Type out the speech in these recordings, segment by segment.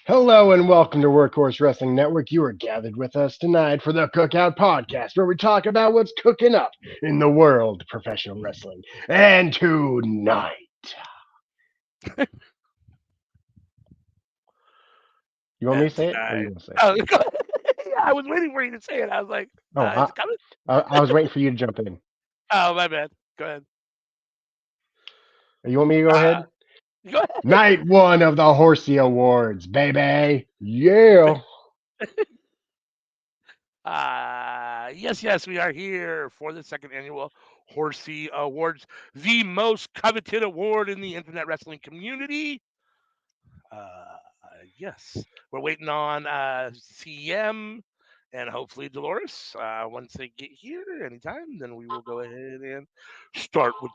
Hello and welcome to Workhorse Wrestling Network. You are gathered with us tonight for the Cookout Podcast, where we talk about what's cooking up in the world of professional wrestling. And tonight, you want me to And say it, or you tonight, want to say it? oh, yeah, I was waiting for you to say it. I was like, Oh, is it coming? I was waiting for you to jump in. Oh, my bad. Go ahead. You want me to go Uh, ahead? go ahead. Night one of the Horsie Awards, baby. Yeah. Yes, we are here for the second annual Horsie Awards, the most coveted award in the internet wrestling community. Uh, yes, we're waiting on CM and hopefully Dolores. Once they get here anytime, then we will go ahead and start with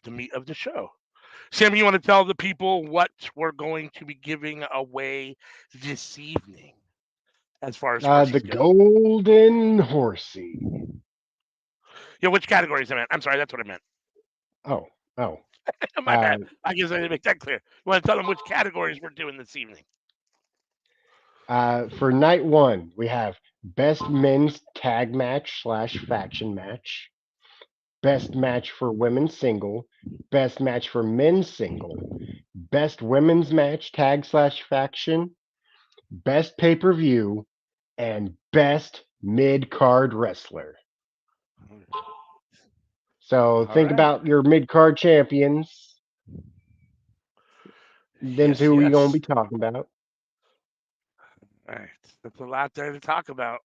the meat of the show. Sam, you want to tell the people what we're going to be giving away this evening as far as The horses go? Golden Horsie. Yeah, which categories I meant. I'm sorry, that's what I meant. Oh, oh. My Uh, bad. I guess I didn't make that clear. You want to tell them which categories we're doing this evening? for night one, we have best men's tag match slash faction match, best match for women's single, best match for men's single, best women's match tag slash faction, best pay per view, and best mid card wrestler. So All think right. about your mid card champions. Them's Yes, who we gonna yes. be talking about. All right. That's a lot there to talk about.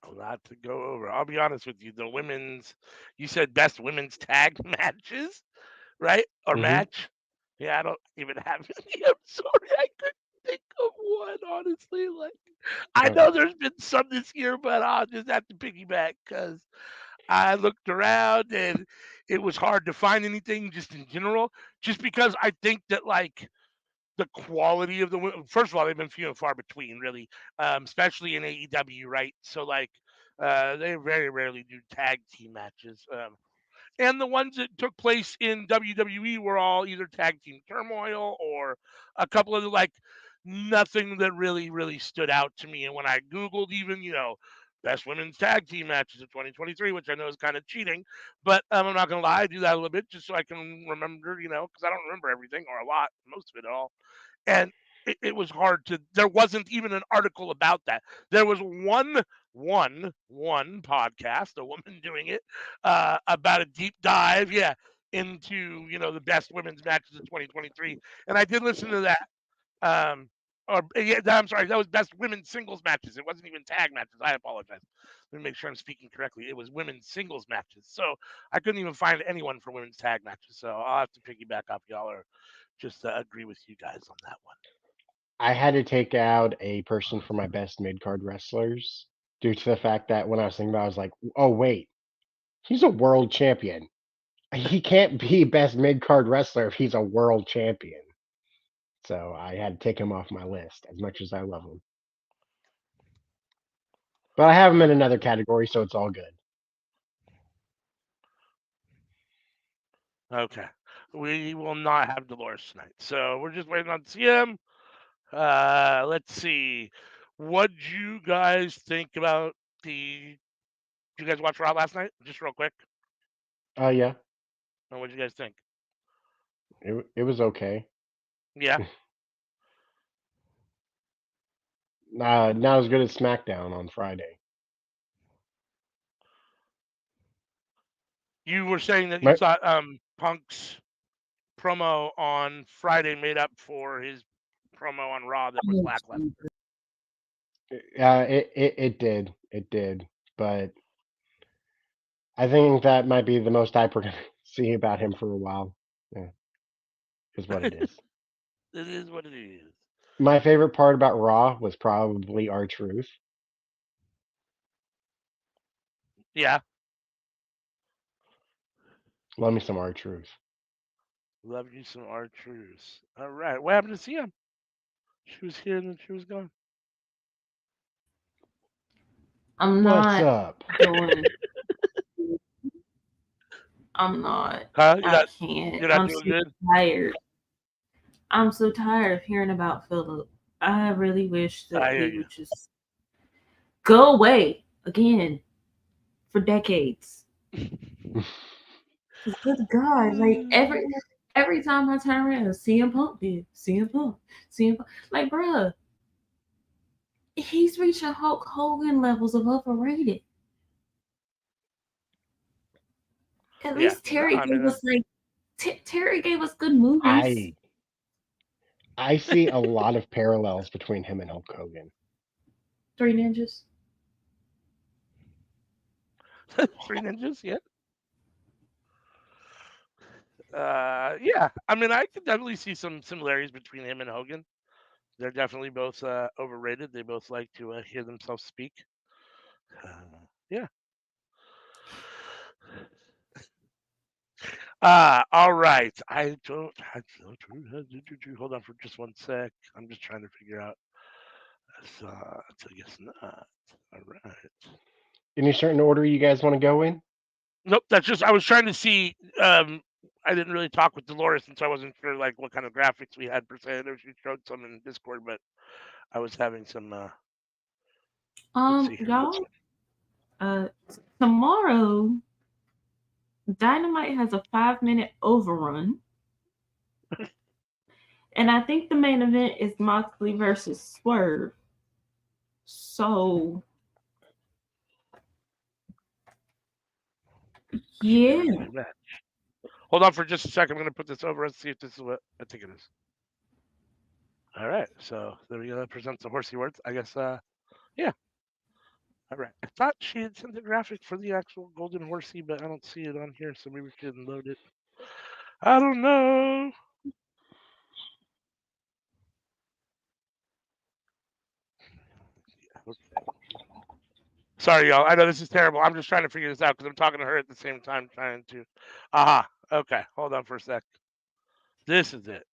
A lot to go over. I'll be honest with you. The women's, you said best women's tag matches, right? Or Hmm. match. Yeah, I don't even have any. I'm sorry. I couldn't think of one, honestly. Like, I Uh, know there's been some this year, but I'll just have to piggyback because I looked around and it was hard to find anything just in general. Just because I think that, like, the quality of the women. First of all, they've been few and far between, really, especially in AEW, right? So like, they very rarely do tag team matches, and the ones that took place in WWE were all either tag team turmoil or a couple of like nothing that really stood out to me. And when I googled, even best women's tag team matches of 2023, which I know is kind of cheating, but I'm not gonna lie, I do that a little bit just so I can remember, because I don't remember everything or a lot, most of it all, and it was hard to. There wasn't even an article about that. There was one podcast, a woman doing it, about a deep dive, yeah, into the best women's matches of 2023, and I did listen to that. Um, or yeah, I'm sorry, that was best women's singles matches. It wasn't even tag matches. I apologize. Let me make sure I'm speaking correctly. It was women's singles matches. So I couldn't even find anyone for women's tag matches. So I'll have to piggyback off y'all or just agree with you guys on that one. I had to take out a person for my best mid card wrestlers due to the fact that when I was thinking about it, I was like, oh, wait, he's a world champion. He can't be best mid card wrestler if he's a world champion. So I had to take him off my list as much as I love him. But I have him in another category, so it's all good. Okay. We will not have Dolores tonight. So we're just waiting on CM. Let's see. What would you guys think about the. Did you guys watch Raw last night? Just real quick. Oh, yeah, What did you guys think? it was okay. Yeah. Not as good as SmackDown on Friday. You were saying that you But thought Punk's promo on Friday made up for his promo on Raw that was lackluster. it did. But I think that might be the most hype we're gonna see about him for a while. Yeah, is what it is. It is what it is. My favorite part about Raw was probably our truth. Yeah. Love me some our truth. Love you some R-Truths. All right. What happened to CM? She was here and then she was gone. I'm What's not up? doing. I'm not. Huh? I can't. You're not I'm doing so good? tired. I'm so tired of hearing about Philip. I really wish that I hear he you. would just go away again for decades. Cause good God, like every time I turn around, CM Punk did, CM Punk, CM Punk, like bruh, he's reaching Hulk Hogan levels of overrated. At Yeah. least No, Terry I gave mean, us like Terry gave us good movies. I I see a lot of parallels between him and Hulk Hogan. Three Ninjas. Three Ninjas. Yeah. Yeah. I mean, I could definitely see some similarities between him and Hogan. They're definitely both overrated. They both like to hear themselves speak. Yeah. All right. Hold on for just one sec. I'm just trying to figure out. So I guess not. All right. Any certain order you guys want to go in? Nope. That's just I was trying to see. I didn't really talk with Dolores, and so I wasn't sure like what kind of graphics we had per se. I know she showed some in Discord, but I was having some. Let's see here. Y'all, uh, tomorrow Dynamite has a 5 minute overrun, and I think the main event is Moxley versus Swerve. So Should be the yeah, main match. Hold on for just a second. I'm going to put this over and see if this is what I think it is. All right. So there we go. That presents the Horsie Awards. I guess. Yeah. All right. I thought she had sent the graphic for the actual Golden Horsey, but I don't see it on here, so maybe she didn't load it. I don't know. Okay. Sorry, y'all. I know this is terrible. I'm just trying to figure this out because I'm talking to her at the same time, trying to. Aha. Okay. Hold on for a sec. This is it.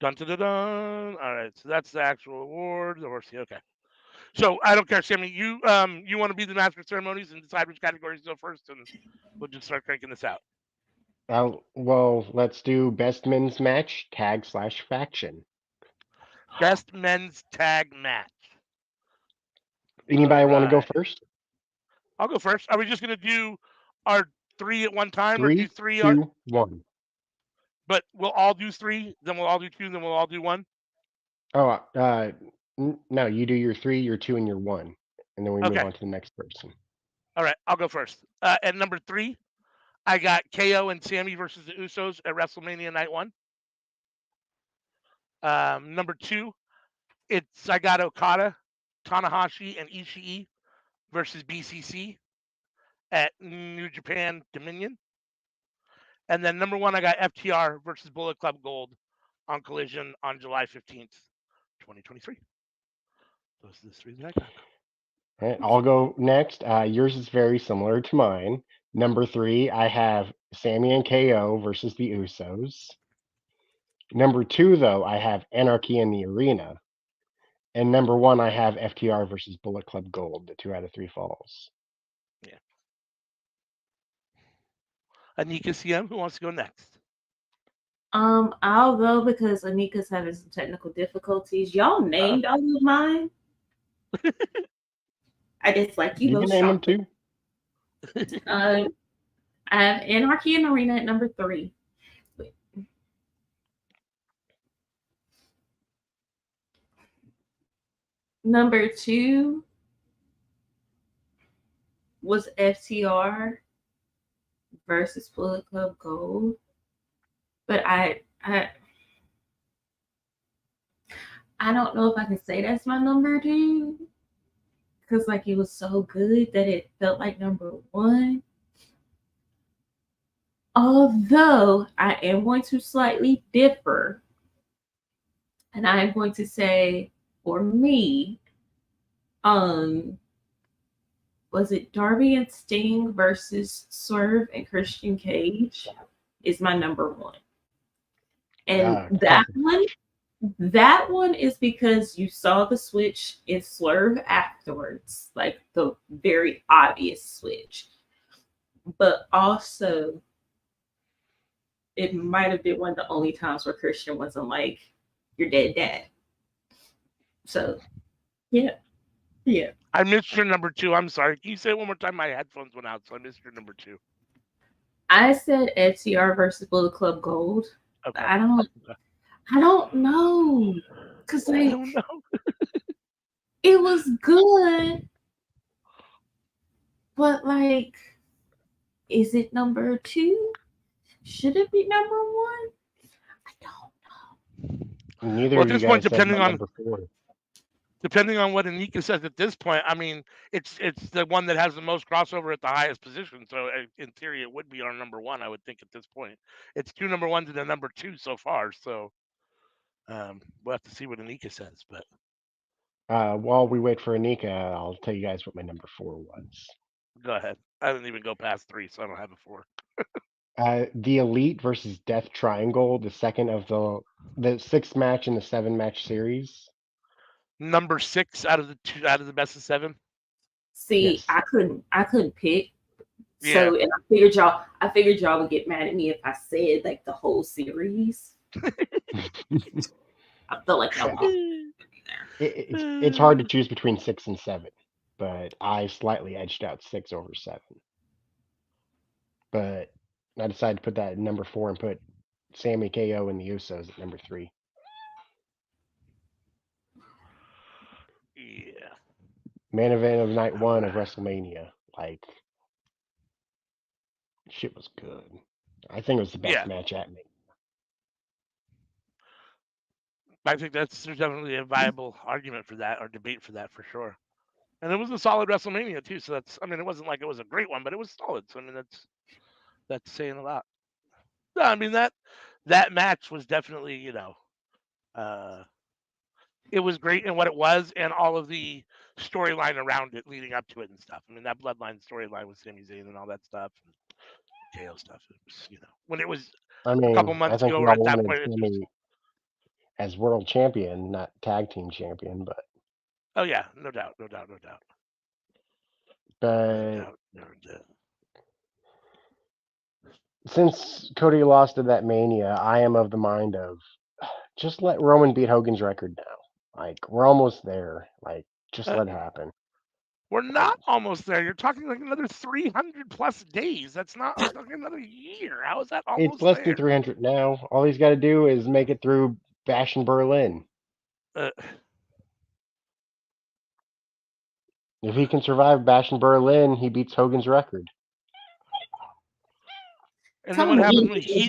Dun dun dun dun. All right. So that's the actual award, the Horsey. Okay. So I don't care, Sammy. You want to be the master of ceremonies and decide which categories go first, and we'll just start cranking this out. Well, let's do best men's match, tag slash faction. Best men's tag match. All Anybody want to go right. first? I'll go first. Are we just gonna do our three at one time, or do Three, three? two, one. But we'll all do three, then we'll all do two, then we'll all do one. Oh, no, you do your three, your two, and your one, and then we move Okay. on to the next person. All right. I'll go first. At number three, I got KO and Sammy versus the Usos at WrestleMania Night One. Number two, I got Okada, Tanahashi, and Ishii versus BCC at New Japan Dominion. And then number one, I got FTR versus Bullet Club Gold on Collision on July 15th, 2023. Those are the three that I got. All right, I'll go next. Yours is very similar to mine. Number three, I have Sammy and KO versus the Usos. Number two, though, I have Anarchy in the Arena. And number one, I have FTR versus Bullet Club Gold, the 2 out of 3 falls. Yeah. Anika CM, who wants to go next? I'll go because Anika's having some technical difficulties. Y'all named all of mine. I just like you You both can name them sharply. too. I have Anarchy in Arena at number 3. Number 2 was FTR versus Bullet Club Gold. But I don't know if I can say that's my number 2. Because like it was so good that it felt like number 1. Although I am going to slightly differ. And I am going to say, for me, was it Darby and Sting versus Swerve and Christian Cage is my number 1. And that one is because you saw the switch in Swerve afterwards, like the very obvious switch. But also, it might have been one of the only times where Christian wasn't like your dead dad. So yeah, yeah. I missed your number 2. I'm sorry. Can you say it one more time? My headphones went out, so I missed your number 2. I said FTR versus Bullet Club Gold. Okay. I don't Okay. I don't know. Cause I like don't know. it was good, but like, is it number two? Should it be number one? I don't know. Neither Well, at of you this point, guys said my number 4. depending on what Anika says at this point, I mean, it's the one that has the most crossover at the highest position. So in theory, it would be our number 1. I would think at this point, it's 2 number 1s and a number 2 so far. So we'll have to see what Anika says. But While we wait for Anika, I'll tell you guys what my number 4 was. go ahead. I didn't even go past 3, so I don't have a 4. The Elite versus Death Triangle, the second of the 6th match in the 7-match series. Number 6 out of the best of 7. See, Yes. I couldn't pick. Yeah. So, and I figured y'all would get mad at me if I said like the whole series. I felt like y'all would It's hard to choose between 6 and 7, but I slightly edged out 6 over 7. But I decided to put that at number 4 and put Sammy KO and the Usos at number 3. Yeah. Main event of night 1 of WrestleMania. Like, shit was good. I think it was the best match at me. I think there's definitely a viable argument for that or debate for that for sure. And it was a solid WrestleMania too. So I mean, it wasn't like it was a great one, but it was solid. So I mean, that's saying a lot. No, I mean that match was definitely uh, it was great in what it was and all of the storyline around it leading up to it and stuff. I mean, that Bloodline storyline with Sami Zayn and all that stuff and KO stuff. It was when it was I a couple mean, I months think ago we or at all that wanted point. Sammy as world champion, not tag team champion, but Oh yeah, no doubt, no doubt, no doubt, no but doubt, no doubt. since Cody lost to that Mania, I am of the mind of just let Roman beat Hogan's record now. Like, we're almost there. Like, just Uh, let it happen. We're not almost there. You're talking like another 300 plus days. That's not like another year. How is that It's almost less than there? 300 now. All he's got to do is make it through Bash in Berlin. Uh, If he can survive Bash in Berlin, he beats Hogan's record. and tell then him what happens again. when he?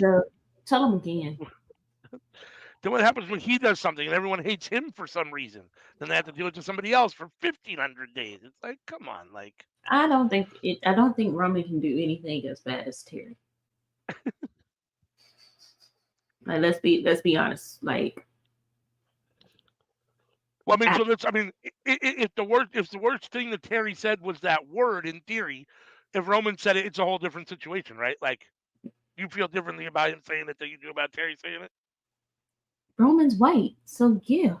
Tell him again. Then what happens when he does something and everyone hates him for some reason? Then they have to do it to somebody else for 1,500 days. It's like, come on, like. I don't think Roman can do anything as bad as Terry. Like, let's be honest. Like, Well, I mean, so that's. I mean, if the worst thing that Terry said was that word in theory, if Roman said it, it's a whole different situation, right? Like, you feel differently about him saying it than you do about Terry saying it. Roman's white, so yeah.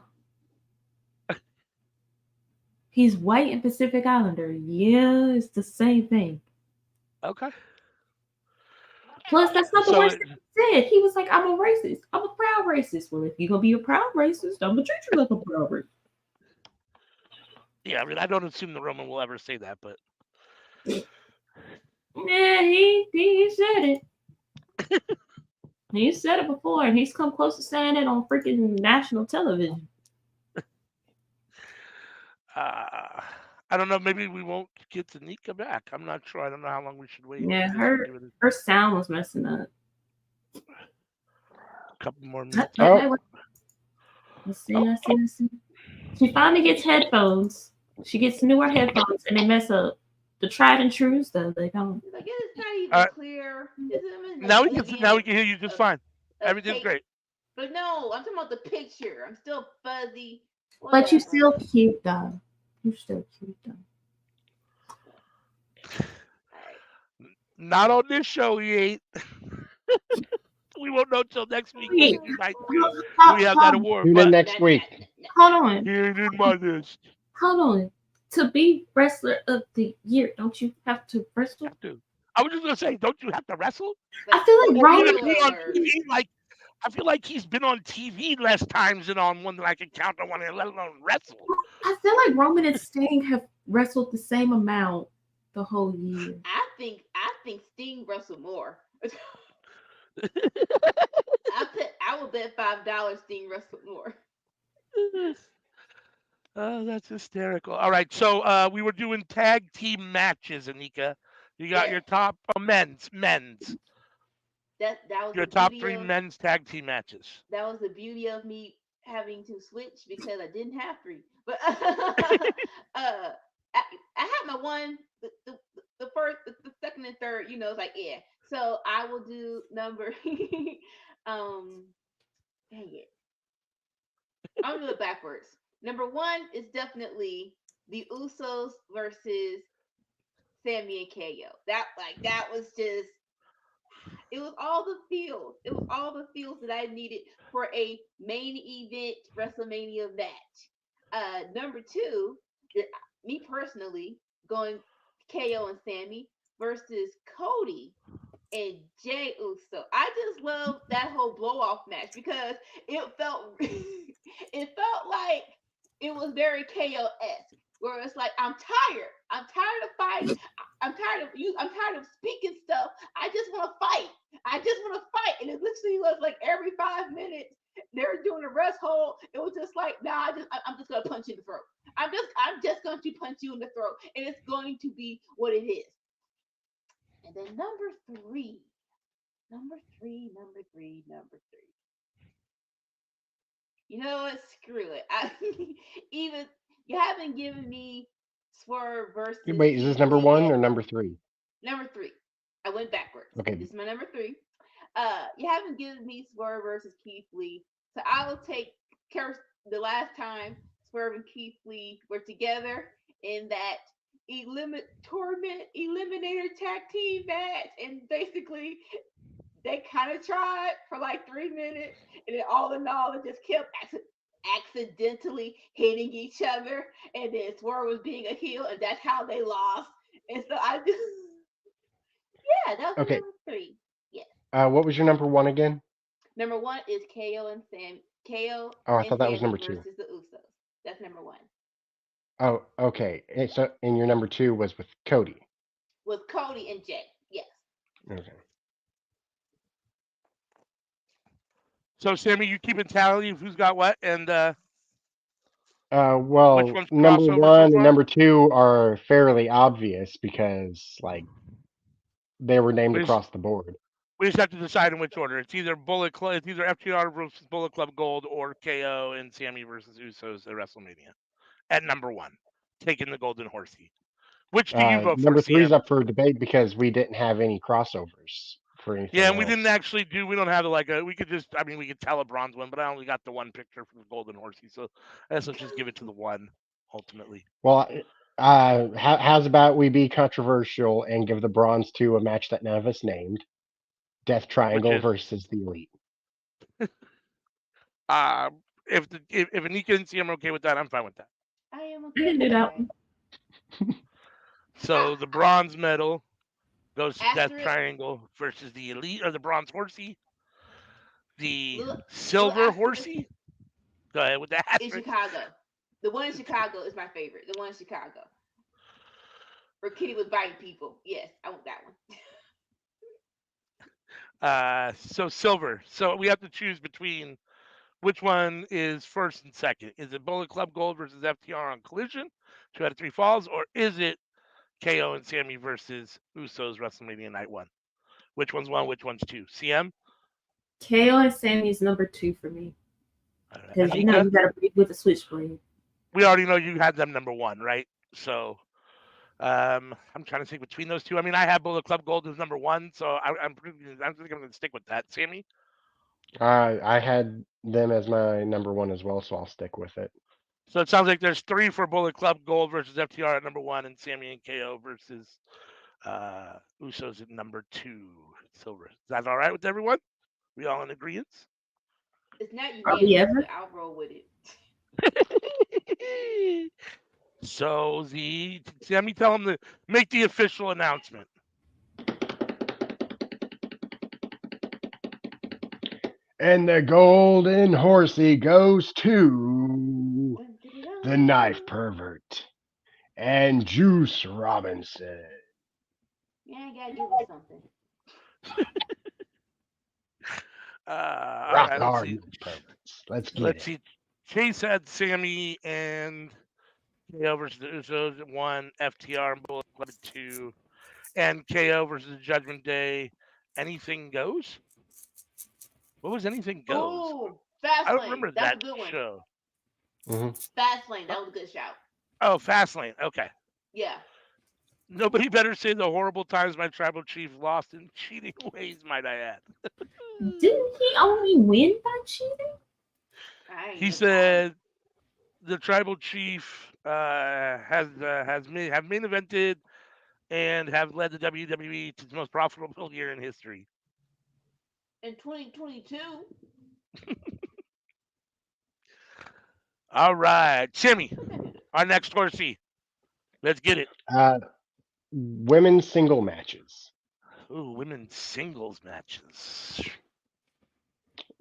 He's white and Pacific Islander. Yeah, it's the same thing. Okay. Plus, that's not the So worst thing he said. He was like, I'm a racist. I'm a proud racist. Well, if you're going to be a proud racist, I'm going to treat you like a proud racist. yeah, I mean, I don't assume that Roman will ever say that, but Yeah, he said it. He said it before, and he's come close to saying it on freaking national television. I don't know. Maybe we won't get to Nika back. I'm not sure. I don't know how long we should wait. Yeah, her sound was messing up. A couple more minutes. Let's see. She finally gets headphones. She gets newer headphones, and they mess up. The tried and trues, though, they don't. Like, it's not even clear. Now we can hear you just fine. Everything's great. But no, I'm talking about the picture. I'm still fuzzy. Whatever. But you're still cute, though. You're still cute, though. Not on this show, he ain't. We won't know till next week. We have that award. Tune in next week. Hold on. He ain't in my list. Hold on. To be wrestler of the year, don't you have to wrestle? I was just gonna say, don't you have to wrestle? I feel like Roman. I feel like he's been on TV less times than on one that I can count on one, let alone wrestled. I feel like Roman and Sting have wrestled the same amount the whole year. I think Sting wrestled more. I will bet $5 Sting wrestled more. Oh, that's hysterical. All right, so we were doing tag team matches, Anika. You got Yes, your top men's. that was Your the top beauty three of men's tag team matches. that was the beauty of me having to switch because I didn't have three. But I had my one, the first, the second, and third. It's like yeah. So I will do number. um, Dang it, I'm gonna do it backwards. Number one is definitely the Usos versus Sammy and KO. That was just it was all the feels. It was all the feels that I needed for a main event WrestleMania match. Number two, me personally going KO and Sammy versus Cody and Jay Uso. I just love that whole blow off match because it felt it felt like it was very KO esque. Where it's like I'm tired. I'm tired of fighting. I'm tired of you. I'm tired of speaking stuff. I just want to fight. I just want to fight. And it literally was like every 5 minutes they were doing a rest hold. It was just like, nah, I'm just gonna punch you in the throat. I'm just going to punch you in the throat, and it's going to be what it is. And then number three. You know what? Screw it. Even you haven't given me Swerve versus Wait, is this Keith number Lee one yet. or number three? Number three. I went backwards. Okay. This is my number three. You haven't given me Swerve versus Keith Lee, so I will take the last time Swerve and Keith Lee were together in that tournament eliminator tag team match, and basically they kind of tried for like 3 minutes, and then all in all, it just kept accidentally hitting each other, and then Swerve was being a heel, and that's how they lost. And so I just, yeah, that was Okay. number three. Yes, What was your number one again? number one is KO Oh, I and thought that was Sammy number two. versus the Usos. That's number one. Oh, okay. And your number two was with Cody. With Cody and Jay. Yes. Okay. So, Sammy, you keeping tally of who's got what and which Well, one's number crossover so one and far? number two are fairly obvious because, like, they were named We just, across the board. we just have to decide in which order. It's either It's either FTR versus Bullet Club Gold or KO and Sammy versus Usos at WrestleMania at number one, taking the Golden Horsey. Which do you vote for, Number three's CM? up for debate because we didn't have any crossovers for Yeah, anything and we didn't else. actually do. We don't have like a. We could just. I mean, we could tell a bronze one, but I only got the one picture from the Golden Horsey, so I guess let's just give it to the one ultimately. Well, how's about we be controversial and give the bronze to a match that none of us named? Death Which Triangle is versus the Elite. uh if Anika and CM are okay with that, I'm fine with that. I am I okay can with do that that. one. So the bronze medal goes to Death Asterisk, Triangle versus the Elite or the Bronze Horsey. The little Silver asterisk Horsey. Go ahead with the in asterisk. Chicago. The one in Chicago is my favorite. The one in Chicago. Where Kitty was biting people. Yes, I want that one. So silver. So we have to choose between which one is first and second. Is it Bullet Club Gold versus FTR on Collision, 2 out of 3 falls, or is it KO and Sammy versus Usos WrestleMania Night 1? Which one's one? Which one's two? CM? KO and Sammy is number 2 for me. Because you Anika? gotta read with the switchblade. We already know you had them number 1, right? So I'm trying to think between those two. I mean, I have Bullet Club Gold as number 1, so I'm think I'm going to stick with that. Sammy? I had them as my number one as well, so I'll stick with it. So it sounds like there's 3 for Bullet Club Gold versus FTR at number 1, and Sammy and KO versus Usos at number 2. Silver. Is that all right with everyone? We all in agreement? It's not Are we unanimous, ever? but I'll roll with it. So let me tell them to make the official announcement. And the golden horsey goes to Dun, dun, dun, the knife dun. pervert and Juice Robinson. Yeah, I gotta give him something. All Rock right, let's hard see. knife perverts. Let's get Let's it. see. Chase had Sammy and KO versus the Usos at 1, FTR and Bullet Club at 2, and KO versus Judgment Day. Anything goes? What was Anything Goes? Ooh, I don't Fastlane. remember That's a that good one. show. hmm Fastlane. That was a good shout. Oh, Fastlane. Okay. Yeah. Nobody better say the horrible times my tribal chief lost in cheating ways, might I add. Didn't he only win by cheating? I ain't He know that. said the tribal chief has have main evented and have led the WWE to its most profitable year in history. In 2022. All right, Timmy, I think I knew that. our next horsey. Let's get it. Uh, women's single matches. Ooh, women's singles matches.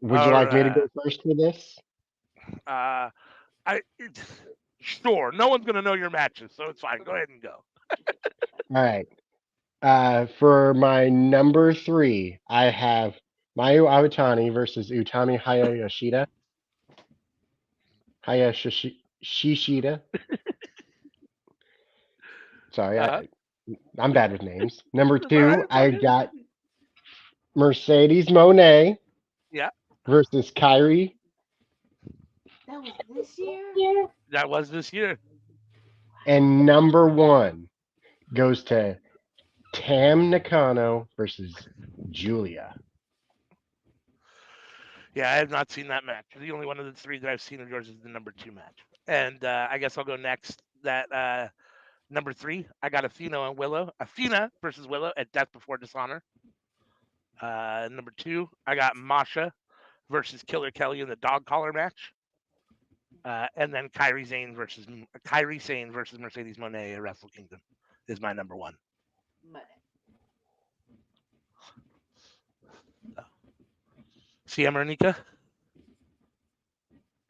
Would you All like me to go right. first for this? Uh, sure. No one's gonna know your matches, so it's fine. Go ahead and go. All right. For my number 3, I have Mayu Iwatani versus Utami Hayashida. Hayashishida. Sorry, Uh huh. I'm bad with names. Number It's all right. 2, It's all I good. got Mercedes Monet Yeah, versus Kyrie. That was this year? Yeah. that was this year. And number 1 goes to Tam Nakano versus Julia. Yeah, I have not seen that match. The only one of the three that I've seen of yours is the number 2 match. And I guess I'll go next. That number 3, I got Athena and Willow. Athena versus Willow at Death Before Dishonor. Number 2, I got Masha versus Killer Kelly in the dog collar match. And then Kyrie Sane versus Mercedes Monet at Wrestle Kingdom is my number 1. Money. CM or Nika?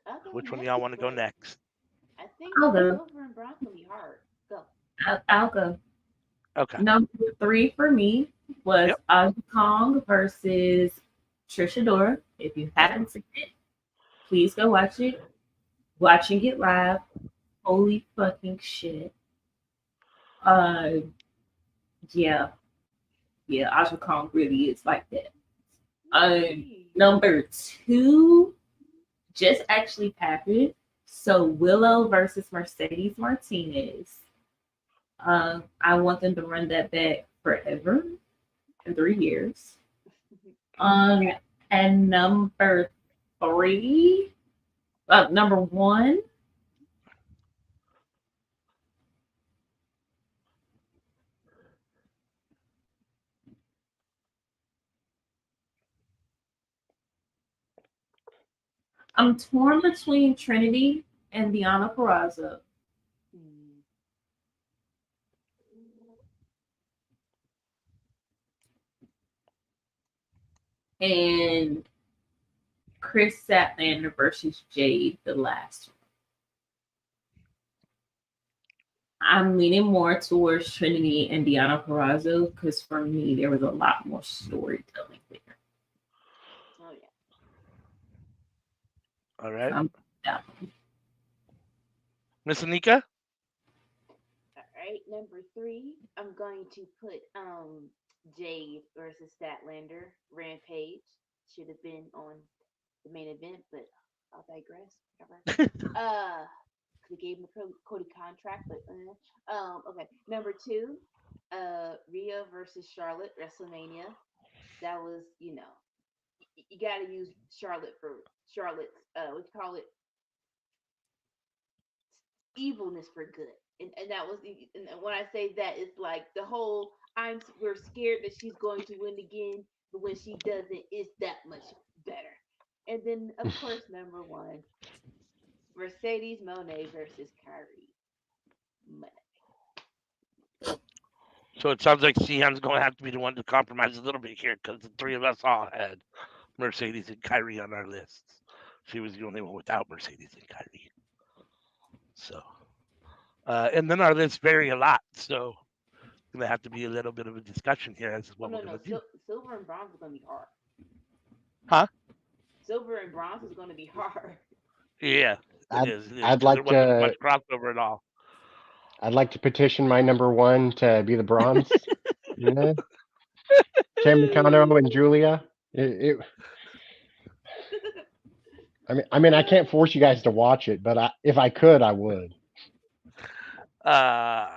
I'll go Which one do next, y'all want to go but next? I think I'll go. Silver and Bronze will be hard. Go. I'll go. Okay. Number 3 for me was Yep. Audrey Kong versus Trisha Dora. If you haven't seen it, please go watch it. Watching it live. Holy fucking shit. Uh, yeah. Yeah, Audrey Kong really is like that. Yay. Number 2 just actually happened. So Willow versus Mercedes Martinez. I want them to run that back forever in 3 years. And number 1. I'm torn between Trinity and Deanna Purrazzo. Hmm. And Chris Statlander versus Jade, the last one. I'm leaning more towards Trinity and Deanna Purrazzo because for me, there was a lot more storytelling there. Oh yeah. All right. Yeah. Miss Anika? All right. Number 3, I'm going to put Jade versus Statlander. Rampage should have been on the main event, but I'll digress. Whatever. They gave him the Cody contract, but okay. Number 2, Rhea versus Charlotte WrestleMania. That was, you got to use Charlotte for Charlotte's what you call it, evilness for good. And that was, and when I say that, it's like the whole we're scared that she's going to win again, but when she doesn't, it's that much better. And then of course number 1, Mercedes Monet versus Kyrie Monet. So it sounds like CM's going to have to be the one to compromise a little bit here because the 3 of us all had Mercedes and Kyrie on our lists. She was the only one without Mercedes and Kyrie. So, and then our lists vary a lot. So, gonna have to be a little bit of a discussion here as to Oh what no, we're no, gonna do. silver and bronze is gonna be hard. Huh? Silver and bronze is gonna be hard. Yeah, it I'd is. It is I'd because there like wasn't to much crossover at all. I'd like to petition my number one to be the bronze. You know, Tam Nakano and Julia. I mean, I can't force you guys to watch it, but if I could, I would. Uh,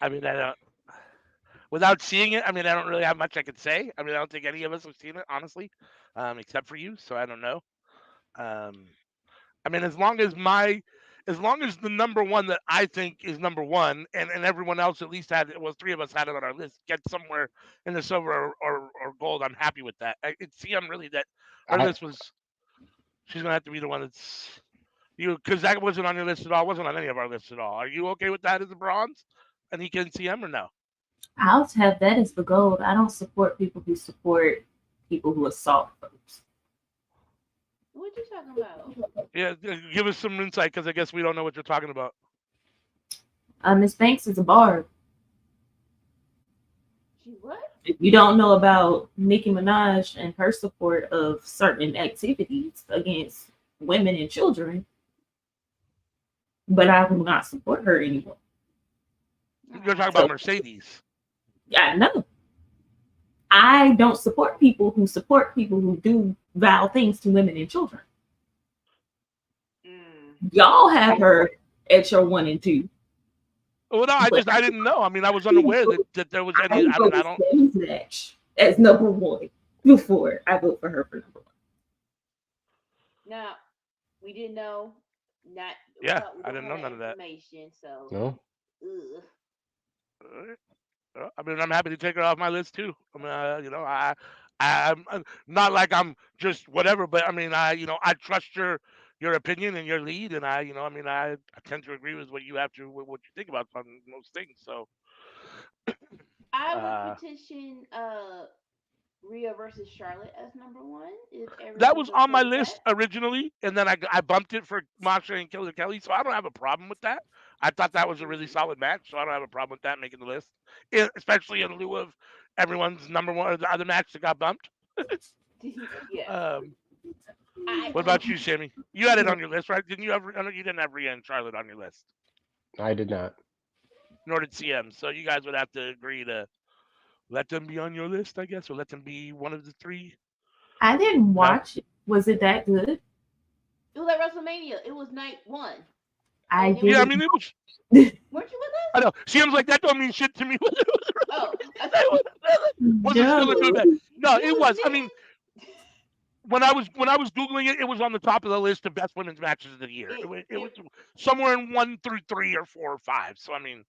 I mean, I don't. Without seeing it, I mean, I don't really have much I could say. I mean, I don't think any of us have seen it, honestly, except for you. So I don't know. Um, I mean, as long as the number one that I think is number one, and everyone else at least had, well, three of us had it on our list, get somewhere in the silver or gold. I'm happy with that. It's CM really that her I list was. She's gonna have to be the one that's you because that wasn't on your list at all. Wasn't on any of our lists at all. Are you okay with that as a bronze? And he can CM or no? I'll have that as the gold. I don't support people who support people who assault folks. What you talking about? Yeah, give us some insight because I guess we don't know what you're talking about. Miss Banks is a bard. She what? If you don't know about Nicki Minaj and her support of certain activities against women and children, but I will not support her anymore. You're talking about Mercedes. Yeah, I know. I don't support people who do vile things to women and children. Y'all have her at your 1 and 2. Well, no, I didn't know. I mean, I was unaware that there was any. I mean, I don't. Sammy's match as number 1 before I vote for her for number 1. Now, we didn't know. Not. Yeah, we I don't didn't have know none of that. information. So. no. Ugh. I mean, I'm happy to take her off my list too. I mean, I'm not like I'm just whatever, but I mean, I trust your opinion and your lead, and I mean, I tend to agree with what you have to, what you think about on most things. So, I uh, would petition Rhea versus Charlotte as number 1 if that everyone's was on okay my with list that. originally, and then I bumped it for Masha and Killer Kelly, so I don't have a problem with that. I thought that was a really solid match, so I don't have a problem with that making the list, especially in lieu of everyone's number one, the other match that got bumped. Yeah. Um, I what about you, Sammy? You had it on your list, right? Didn't you have? I know you didn't have Rhea and Charlotte on your list, I did not. nor did CM. So you guys would have to agree to let them be on your list, I guess, or let them be one of the three. I didn't No. watch it. Was it that good? It was at WrestleMania. It was night 1. I And it did. Yeah, I not mean it was. Weren't you with I us? know. CM's like that don't mean shit to me. Oh, I Was it still a good match? No, it was. I it mean, when I was googling it, it was on the top of the list of best women's matches of the year. It was somewhere in 1 through 3 or 4 or 5. So I mean,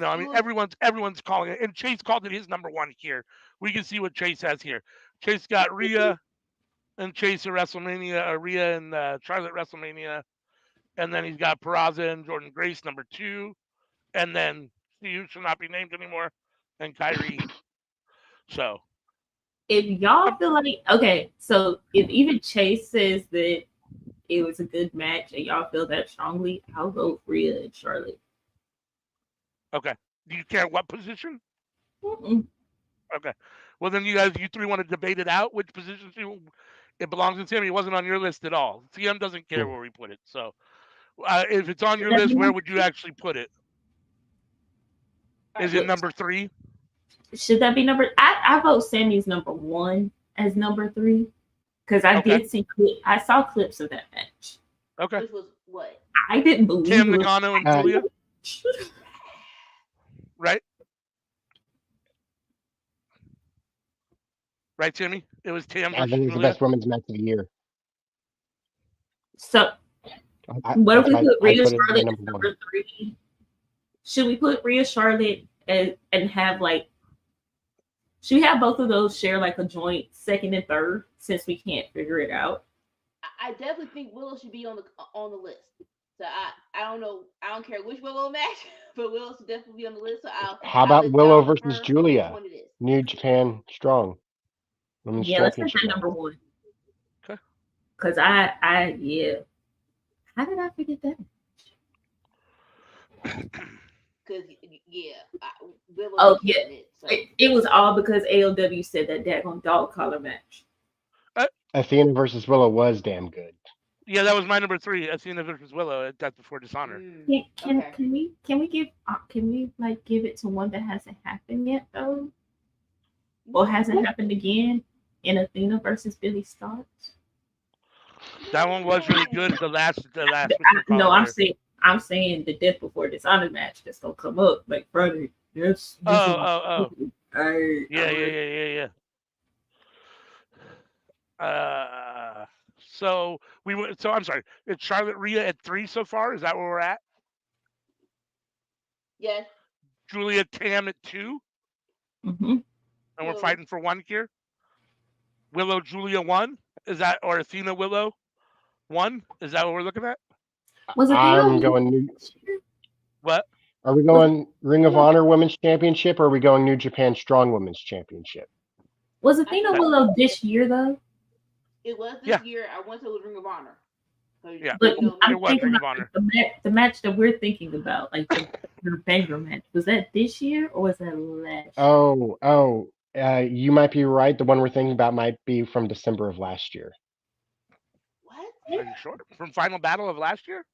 I mean, everyone's calling it, and Chase called it his number 1 here. We can see what Chase has here. Chase got Rhea and Chase at WrestleMania, Rhea and Charlotte WrestleMania, and then he's got Peraza and Jordan Grace number 2, and then who shall not be named anymore, and Kyrie. So If y'all feel like, okay, so if even Chase says that it was a good match and y'all feel that strongly, I'll vote Rhea and Charlotte. okay, do you care what position? Mm-mm. Okay, well then you three want to debate it out. Which position it belongs in Sammy? It wasn't on your list at all. CM doesn't care where we put it. So if it's on your list, where would you actually put it? Is it number 3? Should that be number? I vote Sammy's number 1 as number 3 because I did see I saw clips of that match. Okay. Which was what? I didn't believe Tam it was Nagano and Julia. Right? Right, Timmy? It was Tam I versus think it was the Julia. best women's match of the year. So what if we put Rhea Charlotte as number 3? Should we put Rhea Charlotte and have like? Should we have both of those share like a joint second and third since we can't figure it out? I definitely think Willow should be on the list. So I don't know. I don't care which Willow match, but Willow should definitely be on the list. So How about Willow versus Julia? New Japan Strong. Women's Yeah, let's make championship that match. number one. Okay. Cause yeah. How did I forget that? Cause yeah, Willow Oh be yeah, killing it. So it was all because AOW said that daggone dog collar match. Athena versus Willow was damn good. Yeah, that was my number 3. Athena versus Willow at Death Before Dishonor. okay. Can we like give it to one that hasn't happened yet though, or hasn't happened again in Athena versus Billy Starks? That one was really good. The last No, whatchamacallit there. I'm saying the Death Before Dishonor match that's gonna come up like Friday. Yes. Oh. Hey, Yeah. So we went. So I'm sorry. It's Charlotte Rhea at 3 so far. Is that where we're at? Yes. Julia Tam at 2, Mm-hmm. and we're Two. fighting for 1 here. Willow Julia 1. Is that, or Athena Willow 1? Is that what we're looking at? Was I'm Athena? going new. What? Are we Was going Ring of Honor Women's Championship or are we going New Japan Strong Women's Championship? was I Athena think Willow this year though? it was this Yeah. year. I went to the Ring of Honor. So, Yeah. But you know, I'm It was thinking Ring of about Honor. the match that we're thinking about, like the banger match. Was that this year or was that last? You might be right. The one we're thinking about might be from December of last year. what? Are you sure? From Final Battle of last year?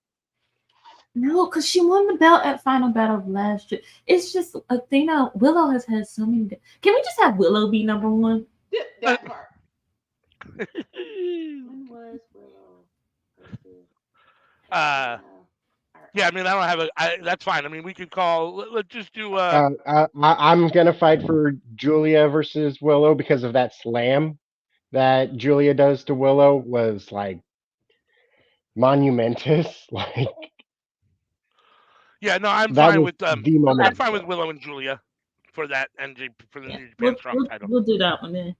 No, because she won the belt at Final Battle of last year. It's just Athena Willow has had so many. Can we just have Willow be number one? That part. When was Willow versus Yeah. I mean, I don't have a. That's fine. I mean, we could call. Let's just do. I'm gonna fight for Julia versus Willow because of that slam that Julia does to Willow was like monumentous. Like Yeah. No, I'm that fine was with the moment I'm of the fine with show. Willow and Julia for that NJ for the Yeah, New Japan Strong title. we'll do that one then.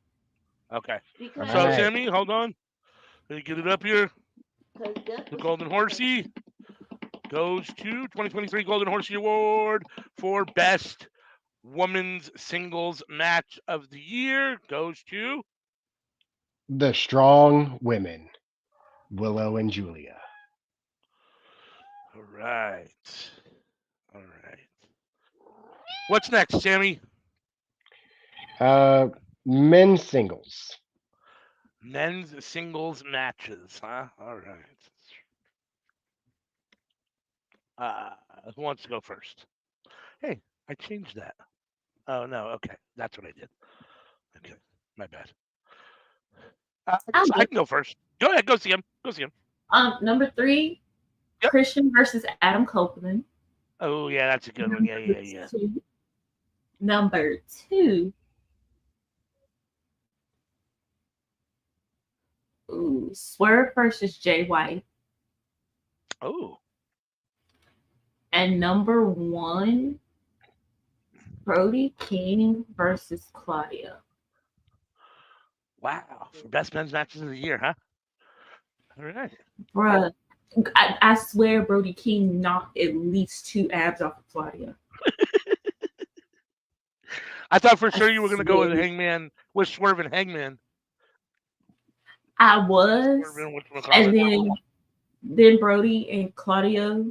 Okay. All because So right. Sammy, hold on. Let me get it up here. because The Golden Horsie goes to 2023 Golden Horsie Award for Best Women's Singles Match of the Year. Goes to. The strong women, Willow and Julia. All right. What's next, Sammy? Men's singles. Men's singles matches, huh? All right. Who wants to go first? Hey, I changed that. Oh no. Okay, that's what I did. Okay, my bad. I can go first. Go ahead. Go see him. Number 3, Yep. Christian versus Adam Copeland. Oh yeah, that's a good one. Yeah. Number 2. Ooh, Swerve versus Jay White. Oh. And number 1, Brody King versus Claudia. Wow. For best men's matches of the year, huh? All right. Bruh, I swear Brody King knocked at least 2 abs off of Claudia. I thought for sure you were gonna go with Hangman, with Swerve and Hangman. I was, and then Brody and Claudia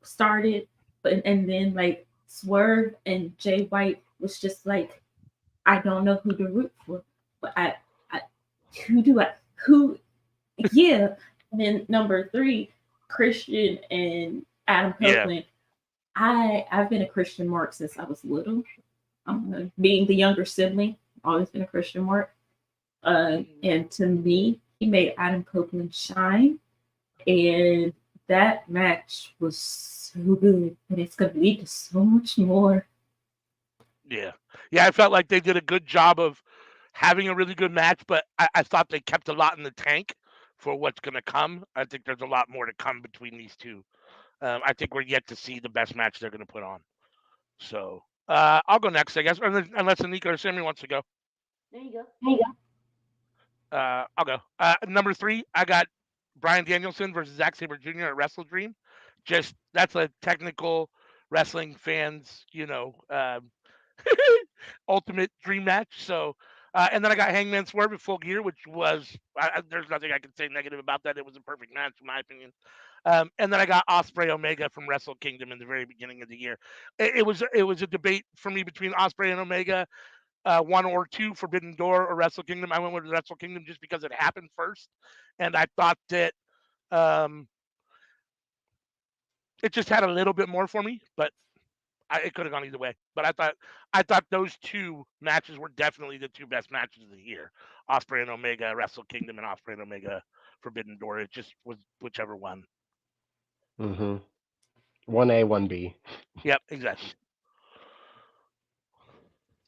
started, and then like Swerve and Jay White was just like, I don't know who to root for, but who yeah. And then number 3, Christian and Adam Copeland. Yeah. I've been a Christian mark since I was little. Being the younger sibling, always been a Christian mark. And to me, he made Adam Copeland shine. And that match was so good. And it's going to lead to so much more. Yeah. I felt like they did a good job of having a really good match, but I thought they kept a lot in the tank for what's going to come. I think there's a lot more to come between these two. I think we're yet to see the best match they're going to put on. So I'll go next, I guess, unless Anika or Sammy wants to go. There you go. I'll go. Number 3, I got Bryan Danielson versus Zack Sabre Jr. at Wrestle Dream. Just that's a technical wrestling fans, ultimate dream match. So And then I got Hangman Swerve at Full Gear, which was there's nothing I can say negative about that. It was a perfect match in my opinion. And then I got Osprey Omega from Wrestle Kingdom in the very beginning of the year. It was a debate for me between Osprey and Omega, one or two, Forbidden Door or Wrestle Kingdom. I went with Wrestle Kingdom just because it happened first, and I thought that um, it just had a little bit more for me, but it could have gone either way. But I thought those two matches were definitely the two best matches of the year: Osprey and Omega, Wrestle Kingdom, and Osprey and Omega, Forbidden Door. It just was whichever one. Mm-hmm. 1A, 1B. Yep, exactly.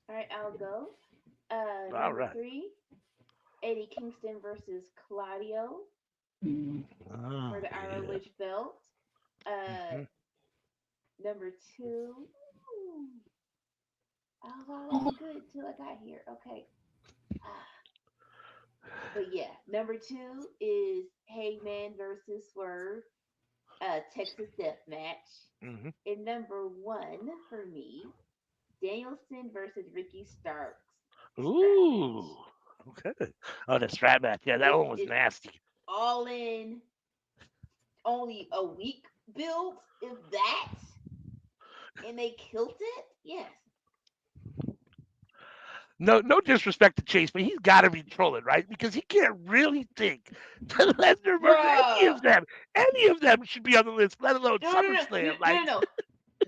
All right, I'll go. All Number right. 3, Eddie Kingston versus Claudio Oh for the yeah. ROH belt. Uh, Hmm. Number 2. Oh, wow, that was good until I got here. Okay. But yeah, number 2 is Heyman versus Swerve, Texas Death Match. Hmm. And number 1 for me, Danielson versus Ricky Starks strap match. Ooh. Okay. Oh, the strap match. Yeah, that one was It's nasty. all in only a week build, if that, and they killed it. Yes, No disrespect to Chase, but he's got to be trolling, right? Because he can't really think that Lesnar versus bruh. any of them should be on the list, let alone No, no, no, no, SummerSlam. no, Like, no.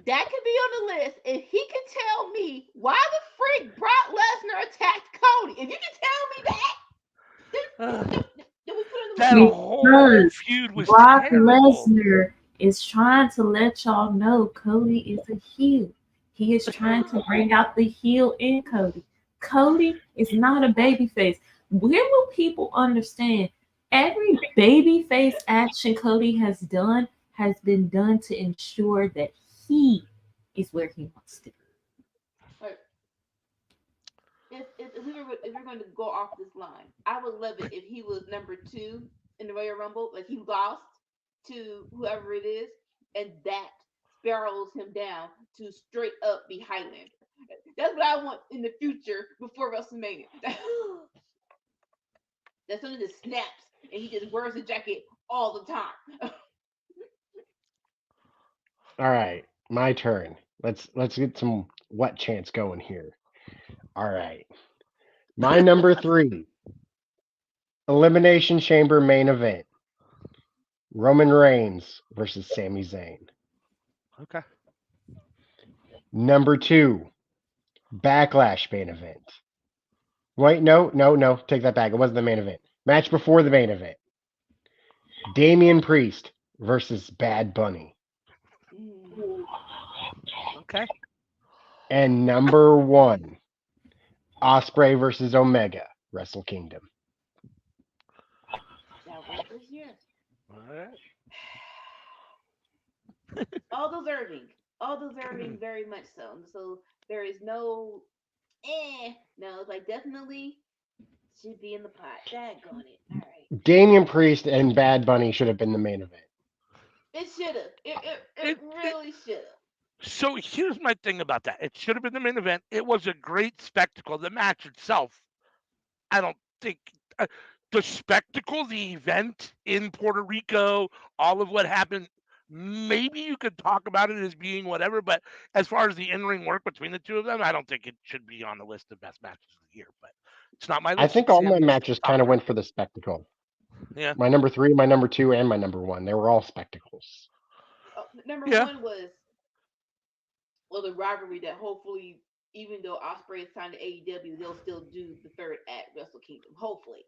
That could be on the list if he can tell me why the freak Brock Lesnar attacked Cody. If you can tell me that, uh, then we put it on the that list. whole Because feud was Brock terrible. Lesnar is trying to let y'all know Cody is a heel. He is trying to bring out the heel in Cody. Cody is not a babyface. When will people understand? Every babyface action Cody has been done to ensure that he is where he wants to be. Like, if we are going to go off this line, I would love it if he was number 2 in the Royal Rumble, like he lost to whoever it is, and that spirals him down to straight up be Highlander. That's what I want in the future before WrestleMania. That something just snaps and he just wears the jacket all the time. All right, my turn. Let's get some what chance going here. All right. My number 3, Elimination Chamber main event. Roman Reigns versus Sami Zayn. Okay. Number 2, Backlash main event. Wait, no. Take that back. It wasn't the main event. Match before the main event. Damian Priest versus Bad Bunny. Mm. Okay. And number 1, Osprey versus Omega, Wrestle Kingdom. That worked this year. All right. All deserving, very much so. So there is no, no. It's like definitely should be in the pot. Daggone it. All right. Damian Priest and Bad Bunny should have been the main event. It should have. It it really should have. So here's my thing about that. It should have been the main event. It was a great spectacle. The match itself, I don't think the spectacle, the event in Puerto Rico, all of what happened. Maybe you could talk about it as being whatever, but as far as the in-ring work between the two of them, I don't think it should be on the list of best matches of the year. But it's not my I list. think It's all my Sammy's matches top kind of three. went for the spectacle. Yeah, My number 3, my number 2, and my number 1. They were all spectacles. Number yeah, 1 was, well, the rivalry that hopefully, even though Osprey is signed to AEW, they'll still do the third at Wrestle Kingdom. Hopefully.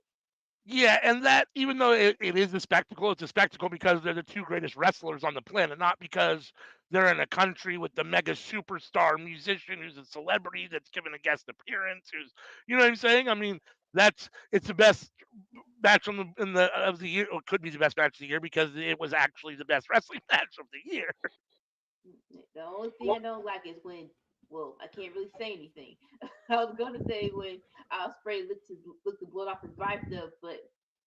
yeah, and that even though it is a spectacle, it's a spectacle because they're the two greatest wrestlers on the planet, not because they're in a country with the mega superstar musician who's a celebrity that's given a guest appearance. Who's, you know what I'm saying? I mean, it's the best match on the in the of the year, or could be the best match of the year because it was actually the best wrestling match of the year. The only thing I don't like is when, well, I can't really say anything. I was gonna say when Osprey looked the blood off his bicep, but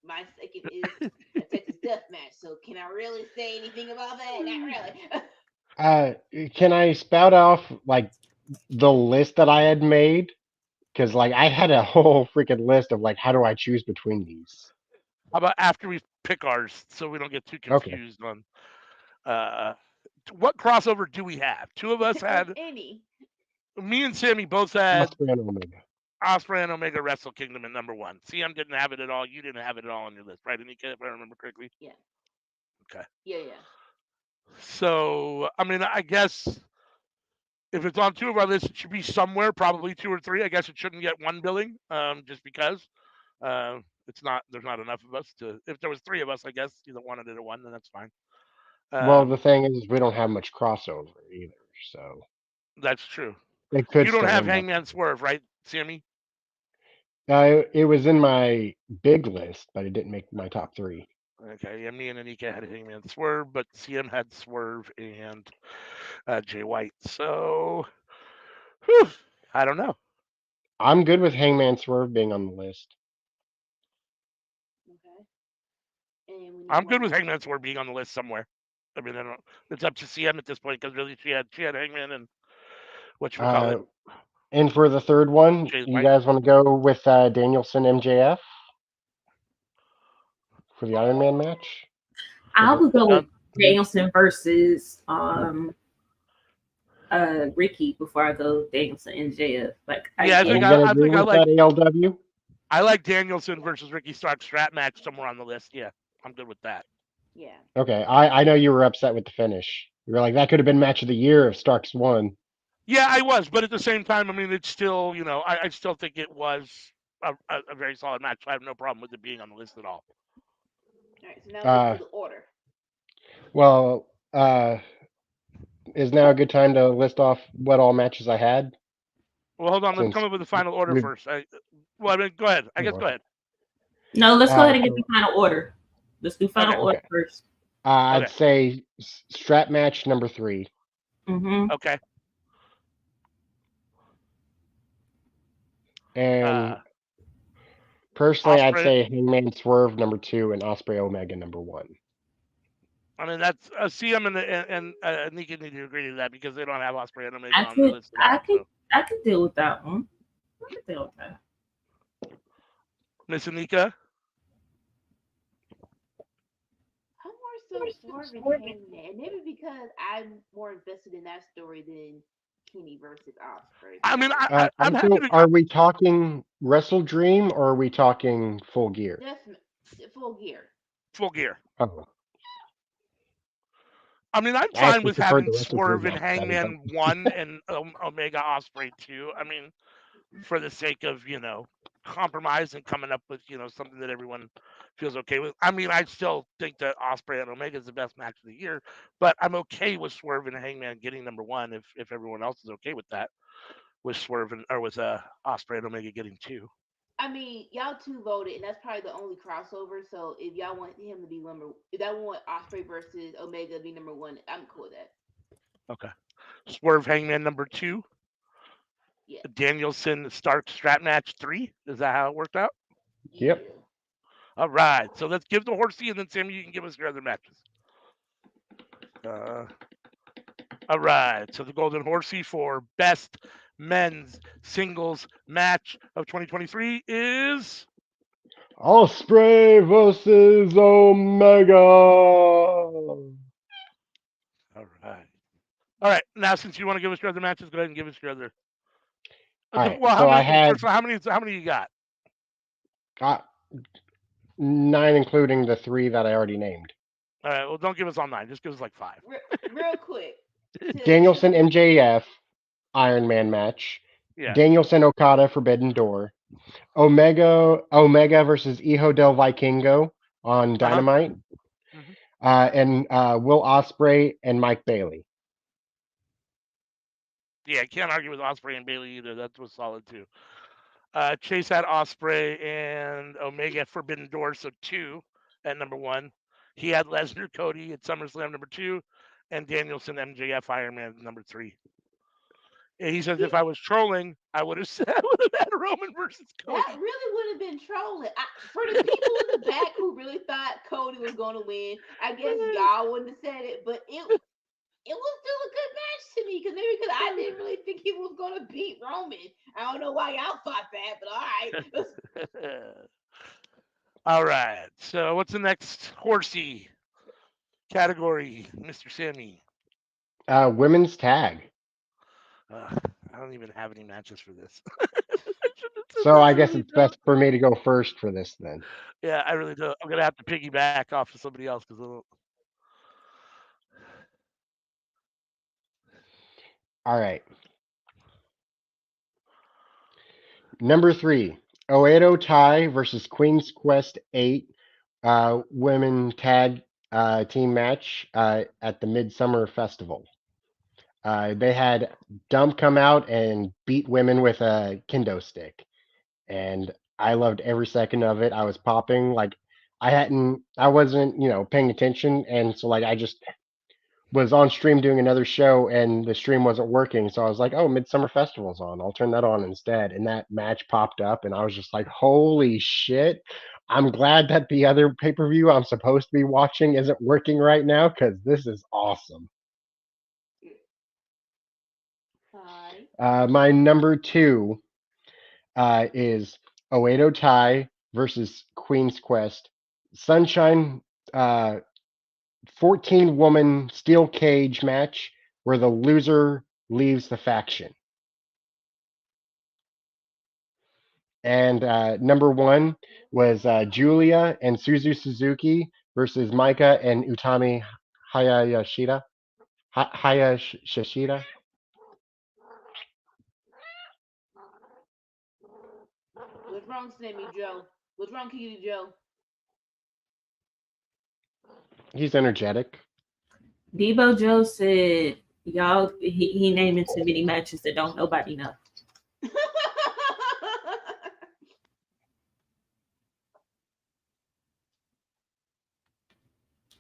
my second is a Texas Death Match. So can I really say anything about that? Not really. Uh, can I spout off like the list that I had made? because like I had a whole freaking list of like how do I choose between these? How about after we pick ours, so we don't get too Okay, confused on uh, what crossover do we have? Two of us If had. any. Me and Sammy both had Osprey and Omega. Osprey and Omega Wrestle Kingdom at number one. CM didn't have it at all. You didn't have it at all on your list, right, Anika? If I remember correctly. Yeah. Okay. Yeah. So I mean, I guess if it's on two of our lists, it should be somewhere, probably two or three. I guess it shouldn't get one billing, just because it's not. There's not enough of us to. If there was three of us, I guess you don't wanted it at one, then that's fine. Well, the Um, thing is, we don't have much crossover either, so that's true. it could You don't still have end up. Hangman Swerve, right, Sammy? It was in my big list, but it didn't make my top three. Okay, yeah, me and Anika had Hangman Swerve, but CM had Swerve and Jay White. So, whew, I don't know. I'm good with Hangman Swerve being on the list. Okay. And we need I'm good one with more. Hangman Swerve being on the list somewhere. I mean, I don't. It's up to CM at this point because really she had Hangman and what you call Uh, it, and for the third one, Jay you White. guys want to go with Danielson MJF for the Iron Man match? For I the would go with Um, Danielson versus Ricky before I go Danielson and JF. Like yeah, I Are get we gonna I agree think I with like that ALW? I like Danielson versus Ricky Stark strap match somewhere on the list. Yeah, I'm good with that. Yeah. Okay, I know you were upset with the finish. You were like that could have been match of the year if Starks won. Yeah, I was, but at the same time, I mean, it's still, I still think it was a very solid match. I have no problem with it being on the list at all. All right. So now let's Uh, do the order. well, is now a good time to list off what all matches I had Well, hold on. Let's come since up with the final order we've. first. Well, I mean, go ahead. I guess Oh, go ahead. no. Let's go ahead and get the so final order. Let's do Okay. final order okay, first. I'd Okay. say strap match number three, Mm-hmm. Okay. and Uh, personally, I'd Osprey. say Hangman Swerve number two and Osprey Omega number one. I mean, that's CM and Nika need to agree to that because they don't have Osprey and Omega I on their could, list at I all. could, So, I could deal with that one. I could deal with that. Miss Anika. I'm more so Swerve and Hangman. Maybe because I'm more invested in that story than Kenny versus Osprey. I mean, So I'm happy Also, to. are we talking Wrestle Dream or are we talking Full Gear? definitely full gear. Full gear. Oh, I mean, I'm I fine actually with preferred the having Wrestle Dream Swerve and match better, but Hangman 1 and Omega Osprey 2. I mean, for the sake of, compromise and coming up with, something that everyone feels okay with. I mean, I still think that Osprey and Omega is the best match of the year, but I'm okay with Swerve and Hangman getting number 1 if everyone else is okay with that. With Swerve or with Osprey and Omega getting 2. I mean, y'all two voted, and that's probably the only crossover. So if y'all want him to be if y'all want Osprey versus Omega to be number one, I'm cool with that. Okay. Swerve Hangman number 2. Yeah. Danielson Stark strap match 3. Is that how it worked out? Yeah. yep. All right. So let's give the Horsey, and then Sammy, you can give us your other matches. Uh, all right. So the Golden Horsey for best men's singles match of 2023 is. Osprey versus Omega. All right. All right. Now, since you want to give us your other matches, go ahead and give us your other. All right, Well, how so I many? had First of all, how many you got? uh, nine, including the three that I already named. All right. Well, don't give us all 9. Just give us like 5. Real quick. Danielson MJF Iron Man match. Yeah. Danielson Okada Forbidden Door. Omega versus Hijo del Vikingo on Uh huh. Dynamite. Hmm. And Will Ospreay and Mike Bailey. Yeah. I can't argue with Osprey and Bailey either. That was solid too. Chase had Osprey and Omega at Forbidden Door, so 2 at number 1. He had Lesnar Cody at SummerSlam number 2, and Danielson MJF Iron Man number 3. And he says if I was trolling, I would have said I would have had Roman versus That Cody. really would have been trolling. For the people in the back who really thought Cody was going to win, I guess y'all wouldn't have said it, but it was still a good match to me because maybe because I didn't really think he was gonna beat Roman. I don't know why y'all thought that, but all right. All right. So what's the next horsey category, Mr. Sammy? Women's tag. I don't even have any matches for this. So I guess it's best for me to go first for this then. Yeah, I really do. I'm gonna have to piggyback off of somebody else because All right. Number 3, Oedo Tai versus Queen's Quest 8 women tag team match at the Midsummer Festival. They had Dump come out and beat women with a kendo stick, and I loved every second of it. I was popping like I wasn't paying attention, and so like I just was on stream doing another show, and the stream wasn't working, so I was like, oh, Midsummer Festival's on. I'll turn that on instead. And that match popped up, and I was just like, holy shit. I'm glad that the other pay per view I'm supposed to be watching isn't working right now because this is awesome. Hi. My number 2 is Oedo Tai versus Queen's Quest. Sunshine 14-woman steel cage match where the loser leaves the faction. And number 1 was Julia and Suzu Suzuki versus Maika and Utami Hayashida. Hayashishida. What's wrong, Sammy Joe? What's wrong, Kitty Joe? He's energetic. Debo Joe said, "Y'all, he naming too many matches that don't nobody know."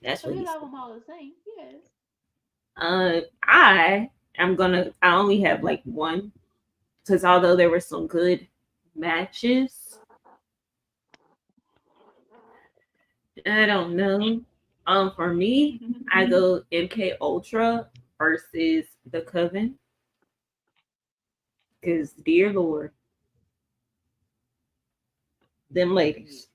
That's what he said. Them all the same. Yes. I only have like one because although there were some good matches, I don't know. For me, I go MK Ultra versus the Coven because dear Lord, them ladies.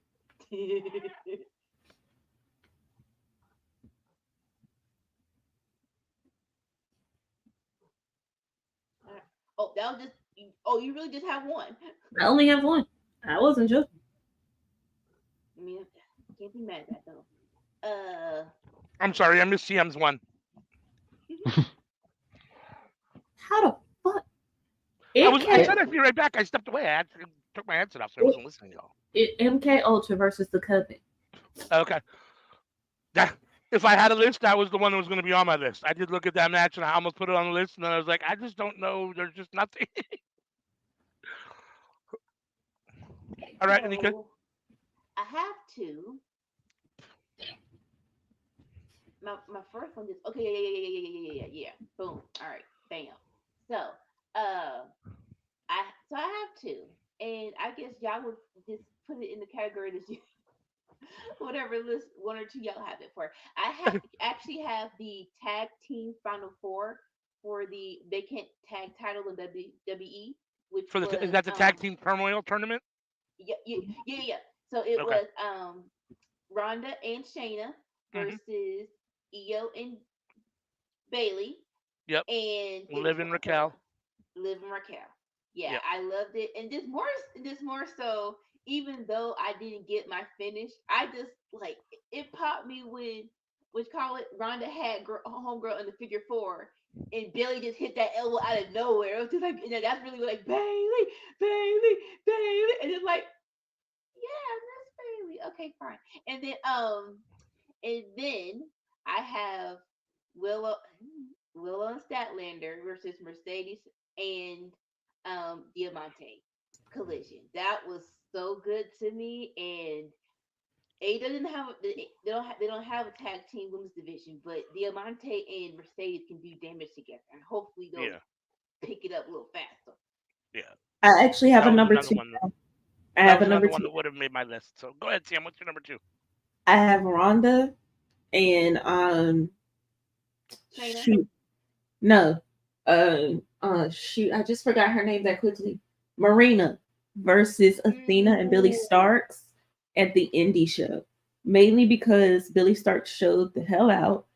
Oh, that was just. Oh, you really just have one. I only have one. I wasn't joking. I mean, can't be mad at that though. I'm sorry, I missed CM's one. How the fuck? I said I'd be right back. I stepped away. I took my headset off, so I wasn't listening to y'all. MK Ultra versus the Coven. Okay. If I had a list, that was the one that was going to be on my list. I did look at that match, and I almost put it on the list, and then I was like, I just don't know. There's just nothing. All right, Anika. I have to. My first one is okay. Yeah. Boom. All right. Bam. So, I have two, and I guess y'all would just put it in the category that you, whatever list one or two y'all have it for. I actually have the tag team final four for the vacant tag title in WWE, which is that the tag team turmoil tournament? Yeah. So it was Ronda and Shayna versus Io and Bailey. Yep. And Liv and Raquel. Yeah, yep. I loved it, and this more so. Even though I didn't get my finish, I just like it popped me when Ronda had homegirl in the figure four, and Bailey just hit that elbow out of nowhere. It was just like, that's really like Bailey, and it's like, yeah, that's Bailey. Okay, fine. And then I have Willow and Statlander versus Mercedes and Diamante collision. That was so good to me, and they don't have a tag team women's division, but Diamante and Mercedes can do damage together, and hopefully they'll pick it up a little faster. Yeah, I actually have a number two. I have a number one two that would have made my list. So go ahead, Sam. What's your number two? I have Ronda and Shayna? Shoot. No. Shoot, I just forgot her name that quickly. Marina versus Athena and Billy Starks at the indie show. Mainly because Billy Starks showed the hell out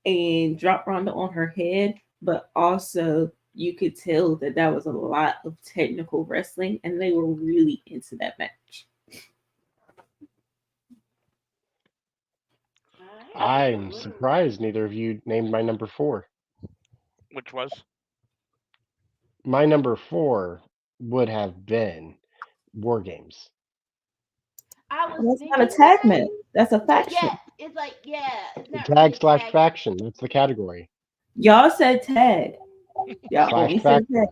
and dropped Ronda on her head, but also you could tell that that was a lot of technical wrestling, and they were really into that match. I'm surprised neither of you named my number 4. Which was My number 4 would have been War Games. I was That's not a thinking tag that. match. That's a Yeah, faction. it's like it's not really Tag a slash tag. faction. That's the category. Y'all said tag. Y'all Slash only said faction.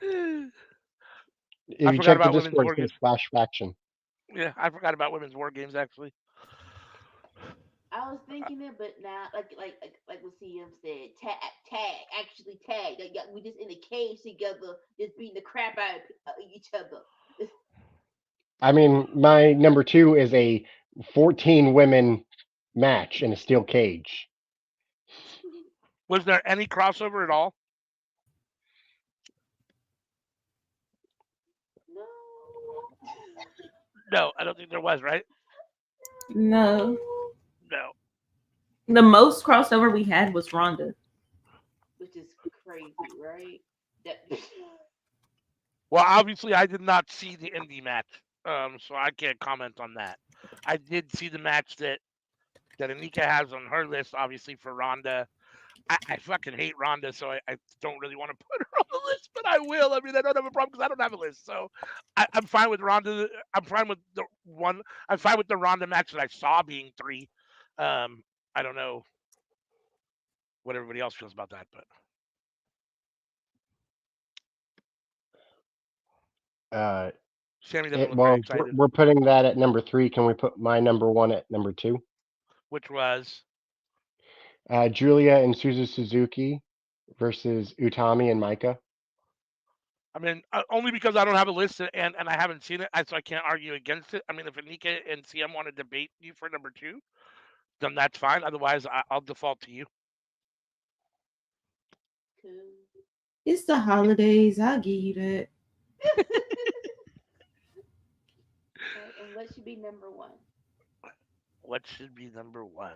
tag. If I you forgot check the about women's Discord, war it says games. slash faction. Yeah, I forgot about women's war games actually. I was thinking it, but now, like what CM said, actually tag. We just in a cage together, just beating the crap out of each other. I mean, my number 2 is a 14 women match in a steel cage. Was there any crossover at all? No. No, I don't think there was. Right? No. No. The most crossover we had was Ronda. Which is crazy, right? That. Well, obviously, I did not see the indie match, so I can't comment on that. I did see the match that Anika has on her list, obviously for Ronda. I fucking hate Ronda, so I don't really want to put her on the list, but I will. I mean, I don't have a problem because I don't have a list, so I'm fine with Ronda. I'm fine with the one. I'm fine with the Ronda match that I saw being 3. I don't know what everybody else feels about that, but Sammy doesn't look very Well, excited. we're putting that at number 3. Can we put my number 1 at number 2? Which was Julia and Suzu Suzuki versus Utami and Micah. I mean, only because I don't have a list and I haven't seen it, so I can't argue against it. I mean, if Anika and CM want to debate you for number 2, then that's fine. Otherwise, I'll default to you. Cool. It's the holidays. I'll give you that. And what should be number 1? What should be number 1?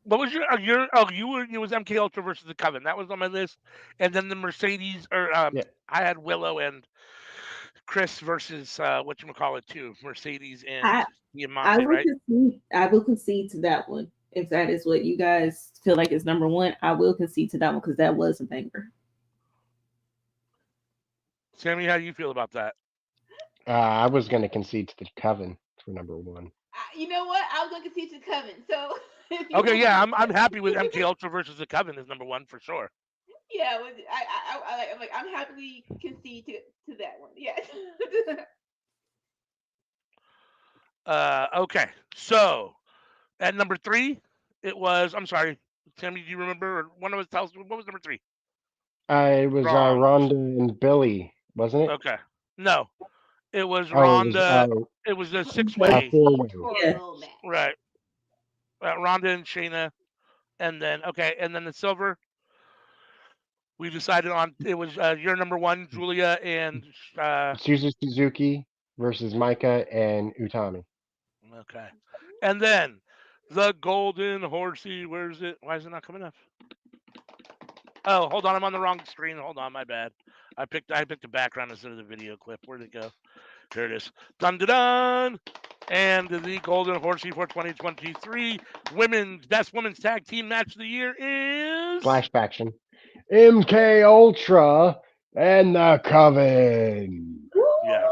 What was it was MK Ultra versus the Coven. That was on my list, and then the Mercedes Yeah. I had Willow and Chris versus whatchamacallit too, Mercedes and I Diamante, right? I will concede to that one. If that is what you guys feel like is number 1, I will concede to that one because that was a banger. Sammy, how do you feel about that? I was going to concede to the Coven for number 1. You know what? I was going to see to Coven. So if you Okay, want yeah, to, I'm happy with MK Ultra versus the Coven is number 1 for sure. yeah, I'm like I'm happily concede to that one. Yes. Okay, so at number 3, it was. I'm sorry, Sammy, do you remember? Or one of us tell us what was number 3? It was Wrong. Ronda and Billy, wasn't it? Okay, no, it was Oh, it was Ronda. It was a a 6-way, 4-way. Yeah. match. right? Ronda and Shayna, and then the silver. We decided on it was your number 1, Julia and Suzu Suzuki versus Micah and Utami. okay, and then the golden horsey. Where is it? Why is it not coming up? Oh, hold on, I'm on the wrong screen. Hold on, my bad. I picked the background instead of the video clip. Where'd it go? Here it is. Dun dun dun. And the golden horsey for 2023 best women's tag team match of the year is Slash faction. MK Ultra and the Coven. yes.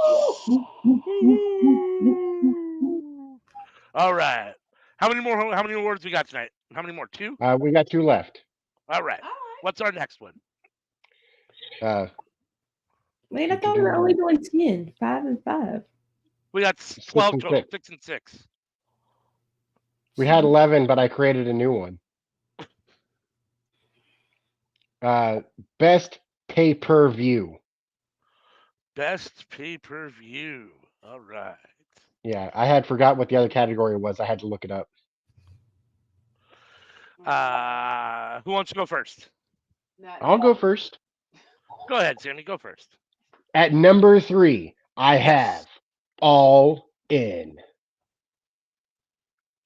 All right. How many awards we got tonight? How many more? 2? We got 2 left. All right. All right. What's our next one? Wait, I thought we were only doing 10, 5 and 5. We got 12 total, 6 and 6. We had 11, but I created a new one. Best pay-per-view. Best pay-per-view. All right. Yeah, I had forgot what the other category was. I had to look it up. Who wants to go first? I'll go first. Go ahead, Sammy. Go first. At number 3, I have Yes. All In.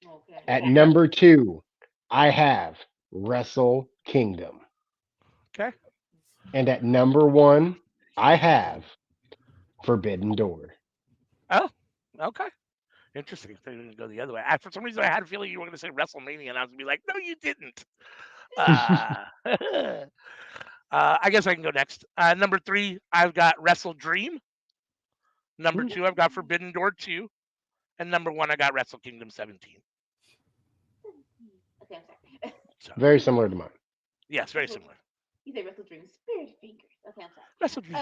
Okay. At Okay. number 2, I have Wrestle Kingdom. Okay. And at number 1, I have Forbidden Door. Oh. Okay. Interesting. I thought you were going to go the other way. For some reason, I had a feeling you were going to say WrestleMania, and I was going to be like, no, you didn't. Uh, I guess I can go next. Number 3, I've got Wrestle Dream. Number Ooh, 2, I've got Forbidden Door 2. And number 1, I got Wrestle Kingdom 17. Okay, I'm sorry. So, very similar to mine. yes, very similar. You say Wrestle Dream Spirit Fingers. Okay, I'm sorry. Wrestle Dream.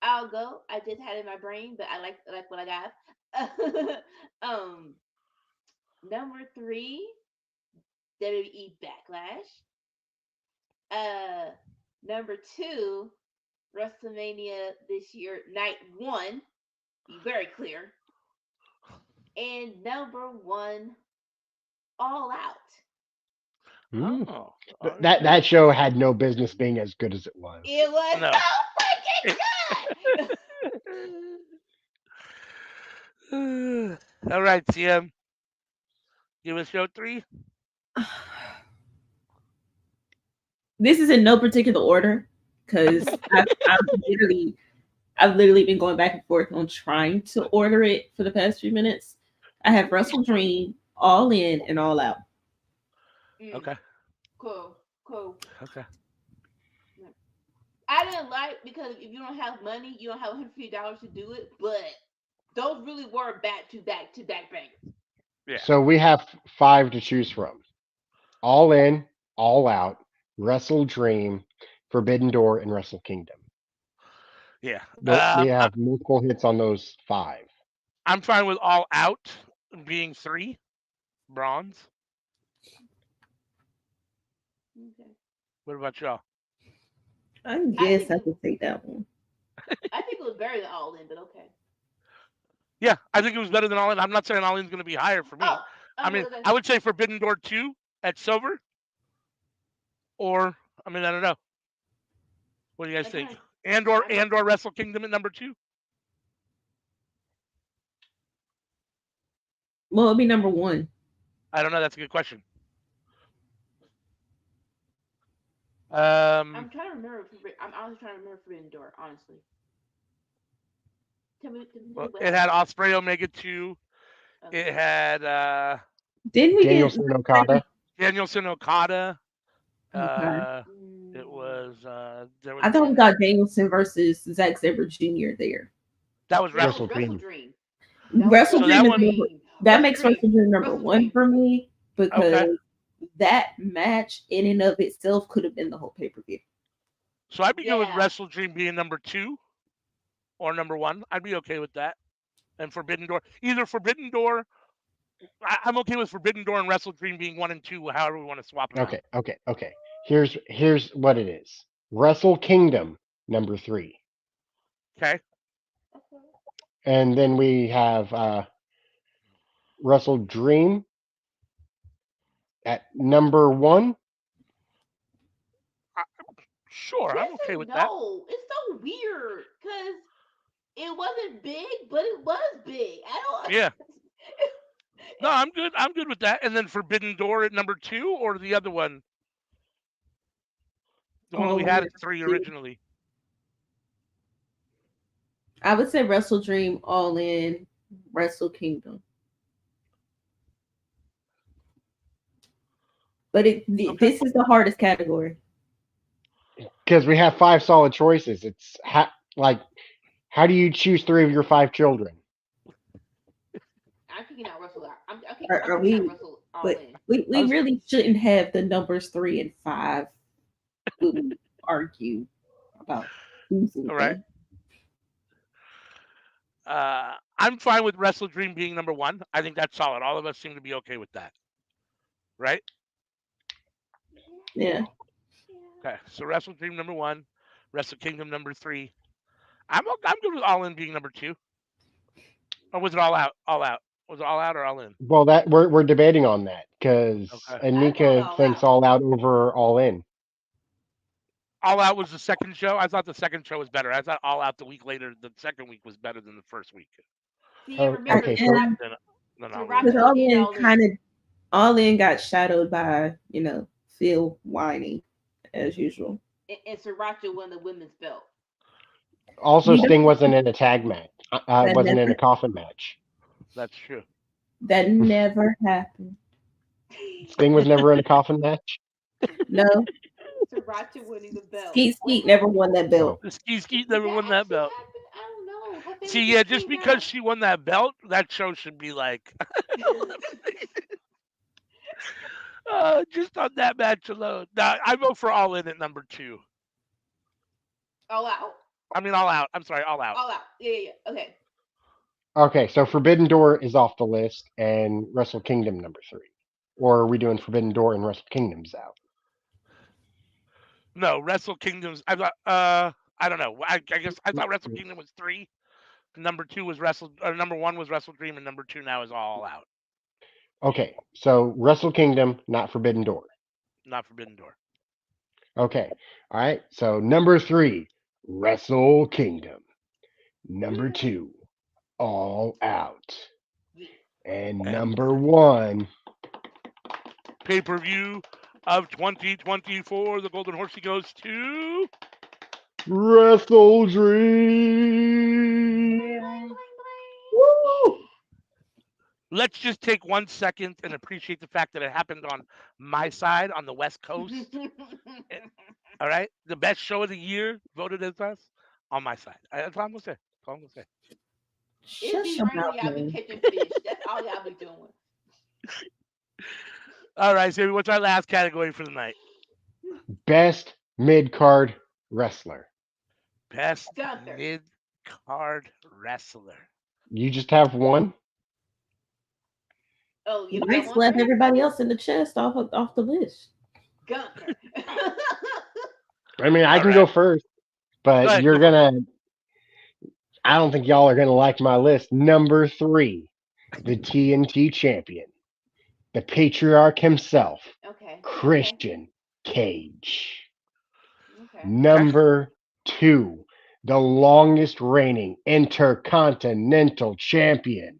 I'll go. I just had it in my brain, but I like what I got. Number 3, WWE Backlash. Number 2, WrestleMania this year, night 1. Be very clear. And number 1, All Out. Mm. Oh. That show had no business being as good as it was. It was No. so freaking good. All right, CM. Give us show 3. This is in no particular order because I've literally been going back and forth on trying to order it for the past few minutes. I have Wrestle Dream, All In, and All Out. Okay. Cool. Okay. I didn't like because if you don't have money, you don't have $150 to do it. But those really were back to back bangers. Yeah. So we have 5 to choose from: All In, All Out, Wrestle Dream, Forbidden Door, and Wrestle Kingdom. Yeah. We have multiple hits on those 5. I'm fine with All Out being 3, bronze. Okay. What about y'all? I guess I could take that one. I think it was better than All In, but okay. Yeah, I think it was better than All In. I'm not saying All In's going to be higher for me. Oh, I mean, okay. I would say Forbidden Door 2 at silver. Or, I don't know. What do you guys think? And or Wrestle Kingdom at number 2? Well, it'll be number 1. I don't know. That's a good question. I'm trying to remember. I'm honestly trying to remember Forbidden Door. Honestly, tell me well, what it had Osprey Omega 2. Okay. It had Didn't we Danielson get Okada. Danielson Okada. Okay. It was. There was. I thought we got Danielson versus Zack Sabre Jr. there. That was Wrestle Wrestle Dream. Wrestle So Dream that is one- that makes Wrestle Dream number 1 for me because Okay. that match in and of itself could have been the whole pay-per-view. So I'd be good with Yeah. Wrestle Dream being number 2 or number 1. I'd be okay with that. And Forbidden Door, either Forbidden Door. I'm okay with Forbidden Door and Wrestle Dream being 1 and 2, however we want to swap them Okay. Here's what it is. Wrestle Kingdom, number 3. out. Okay. And then we have Wrestle Dream at number 1. Sure, I'm okay with that. No, it's so weird because it wasn't big, but it was big. I don't. Yeah. No, I'm good. I'm good with that. And then Forbidden Door at number 2, or the other one, the one we had at 3 originally. I would say Wrestle Dream, All In, Wrestle Kingdom. But this is the hardest category. Because we have 5 solid choices. It's how do you choose 3 of your 5 children? I'm picking out Wrestle. I'm picking Are out we? Wrestle All But In. we really shouldn't have the numbers 3 and 5 to argue about losing. All right. I'm fine with Wrestle Dream being number 1. I think that's solid. All of us seem to be okay with that. Right? Yeah. Okay. So Wrestle Dream number 1, Wrestle Kingdom number 3. I'm good with All In being number 2. Or was it All Out? All Out. Was it All Out or All In? Well, that we're debating on that. because Okay. I want Anika All thinks Out. All Out over All In. All Out was the second show. I thought the second show was better. I thought All Out the week later, the second week was better than the first week. See, and Oh, remember, okay, so And Then All In. because Sriracha all did in All In. kind of all in got shadowed by Phil whining as usual. And Sriracha won the women's belt. also You know Sting wasn't in a tag match. that Wasn't in a never coffin match. That's true. that never happened. Sting was never in a coffin match. No, Sriracha winning the belt. Skeet What Skeet never happened? won that belt. Oh, The Ski Skeet Did never that won that actually belt. happen? I don't know. Her baby See, just just came because out. she won that belt, that show should be like, just on that match alone. Nah, I vote for All In at number 2. All Out. I mean, All Out. I'm sorry, All Out. All Out. Yeah. Okay. okay, so Forbidden Door is off the list, and Wrestle Kingdom number 3. Or are we doing Forbidden Door and Wrestle Kingdom's out? No, Wrestle Kingdom's. I thought. I don't know. I guess I thought Wrestle Kingdom was 3. Number 2 was Wrestle. Number 1 was Wrestle Dream, and number 2 now is All Out. Okay, so Wrestle Kingdom, not Forbidden Door. Not Forbidden Door. Okay, all right. So number 3, Wrestle Kingdom. Number 2, All Out. Yeah. And And number 1, pay-per-view of 2024, the Golden Horsey goes to. Wrestle Bling, Dream. bling, bling. Woo! Let's just take 1 second and appreciate the fact that it happened on my side on the West Coast. All right, the best show of the year voted as us on my side. That's all I'm gonna say. That's all I'm gonna say. It Shut be your raining. mouth, Y'all be man. catching fish. That's all y'all be doing. All right, Sammy, what's our last category for the night? Best mid card wrestler. Best Gunther. mid-card wrestler. You just have one? Oh, yeah, we got Mike's one left first? everybody else in the chest off the list. Gunther. I mean, I All can right. go first, Go but ahead. you're Go for it. gonna. I don't think y'all are gonna like my list. Number 3, the TNT champion, the patriarch himself, Okay. Christian Cage. Okay. Number 2, the longest reigning intercontinental champion,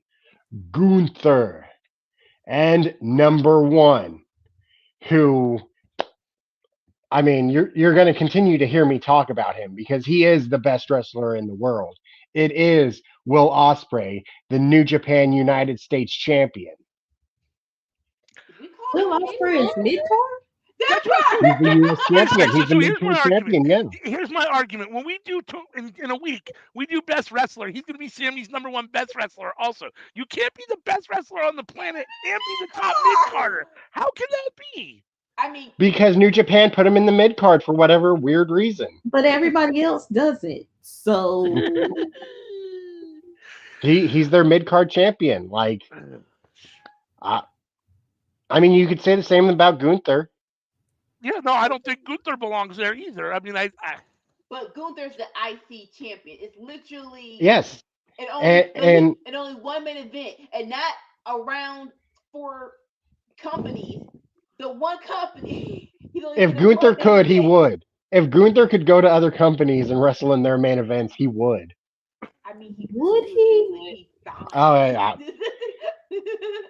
Gunther. And number 1, who, I mean, you're going to continue to hear me talk about him because he is the best wrestler in the world. It is Will Ospreay, the New Japan United States champion. Did we call Will him Ospreay is mid-card? mid card? That's right. right. He's the U.S. champion. He's the So here's my mid-card argument. champion. Yeah. Here's my argument. When we do in a week, we do best wrestler. He's going to be Sammy's number 1 best wrestler. Also, you can't be the best wrestler on the planet and be the top mid carder. How can that be? I mean, Because New Japan put him in the mid card for whatever weird reason. But everybody else doesn't. So He's their mid card champion. Like, I mean, you could say the same about Gunther. Yeah, no, I don't think Gunther belongs there either. I mean, but Gunther's the IC champion. It's literally Yes, and only and and only one main event, and not around 4 companies. The one company. He's only if been in one Gunther main could, he event. would. If Gunther could go to other companies and wrestle in their main events, he would. I mean, he Would could, he? but he's Oh, fine. yeah.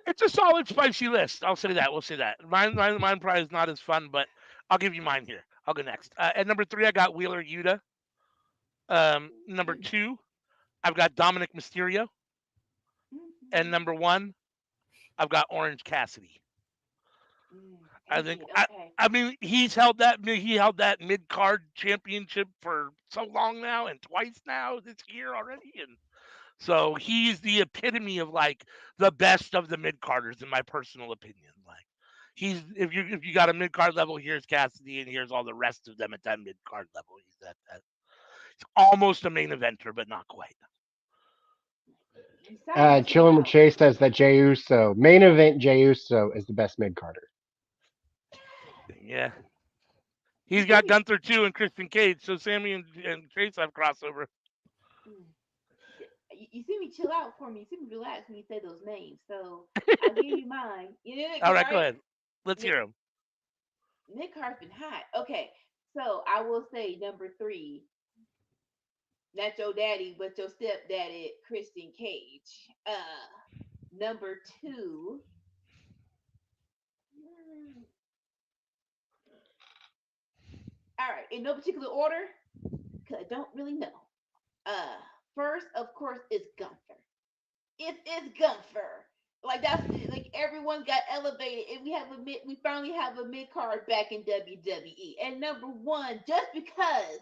it's a solid, spicy list. I'll say that. We'll say that. Mine probably is not as fun, but I'll give you mine here. I'll go next. At number 3, I got Wheeler Yuta. Number 2, I've got Dominic Mysterio. And number 1, I've got Orange Cassidy. I think okay. I mean he held that mid card championship for so long now and twice now this year already, and so he's the epitome of like the best of the mid carders in my personal opinion. Like he's if you got a mid card level, here's Cassidy and here's all the rest of them at that mid card level. He's that it's almost a main eventer, but not quite. Chillin' with Chase says that Jey Uso, main event Jey Uso, is the best mid carder. Yeah. He's got Gunther too and Christian Cage, so Sammy and Chase have crossover. you see me chill out for me. You see me relax when you say those names. So I'll give you mine. You know, All because right, go ahead. Let's hear him. Nick Cart's been hot. Okay, so I will say number 3, not your daddy, but your stepdaddy, Christian Cage. Number 2. All right, in no particular order, because I don't really know. First, of course, is Gunther. It is Gunther. Like that's like everyone got elevated, and we finally have a mid card back in WWE. And number 1, just because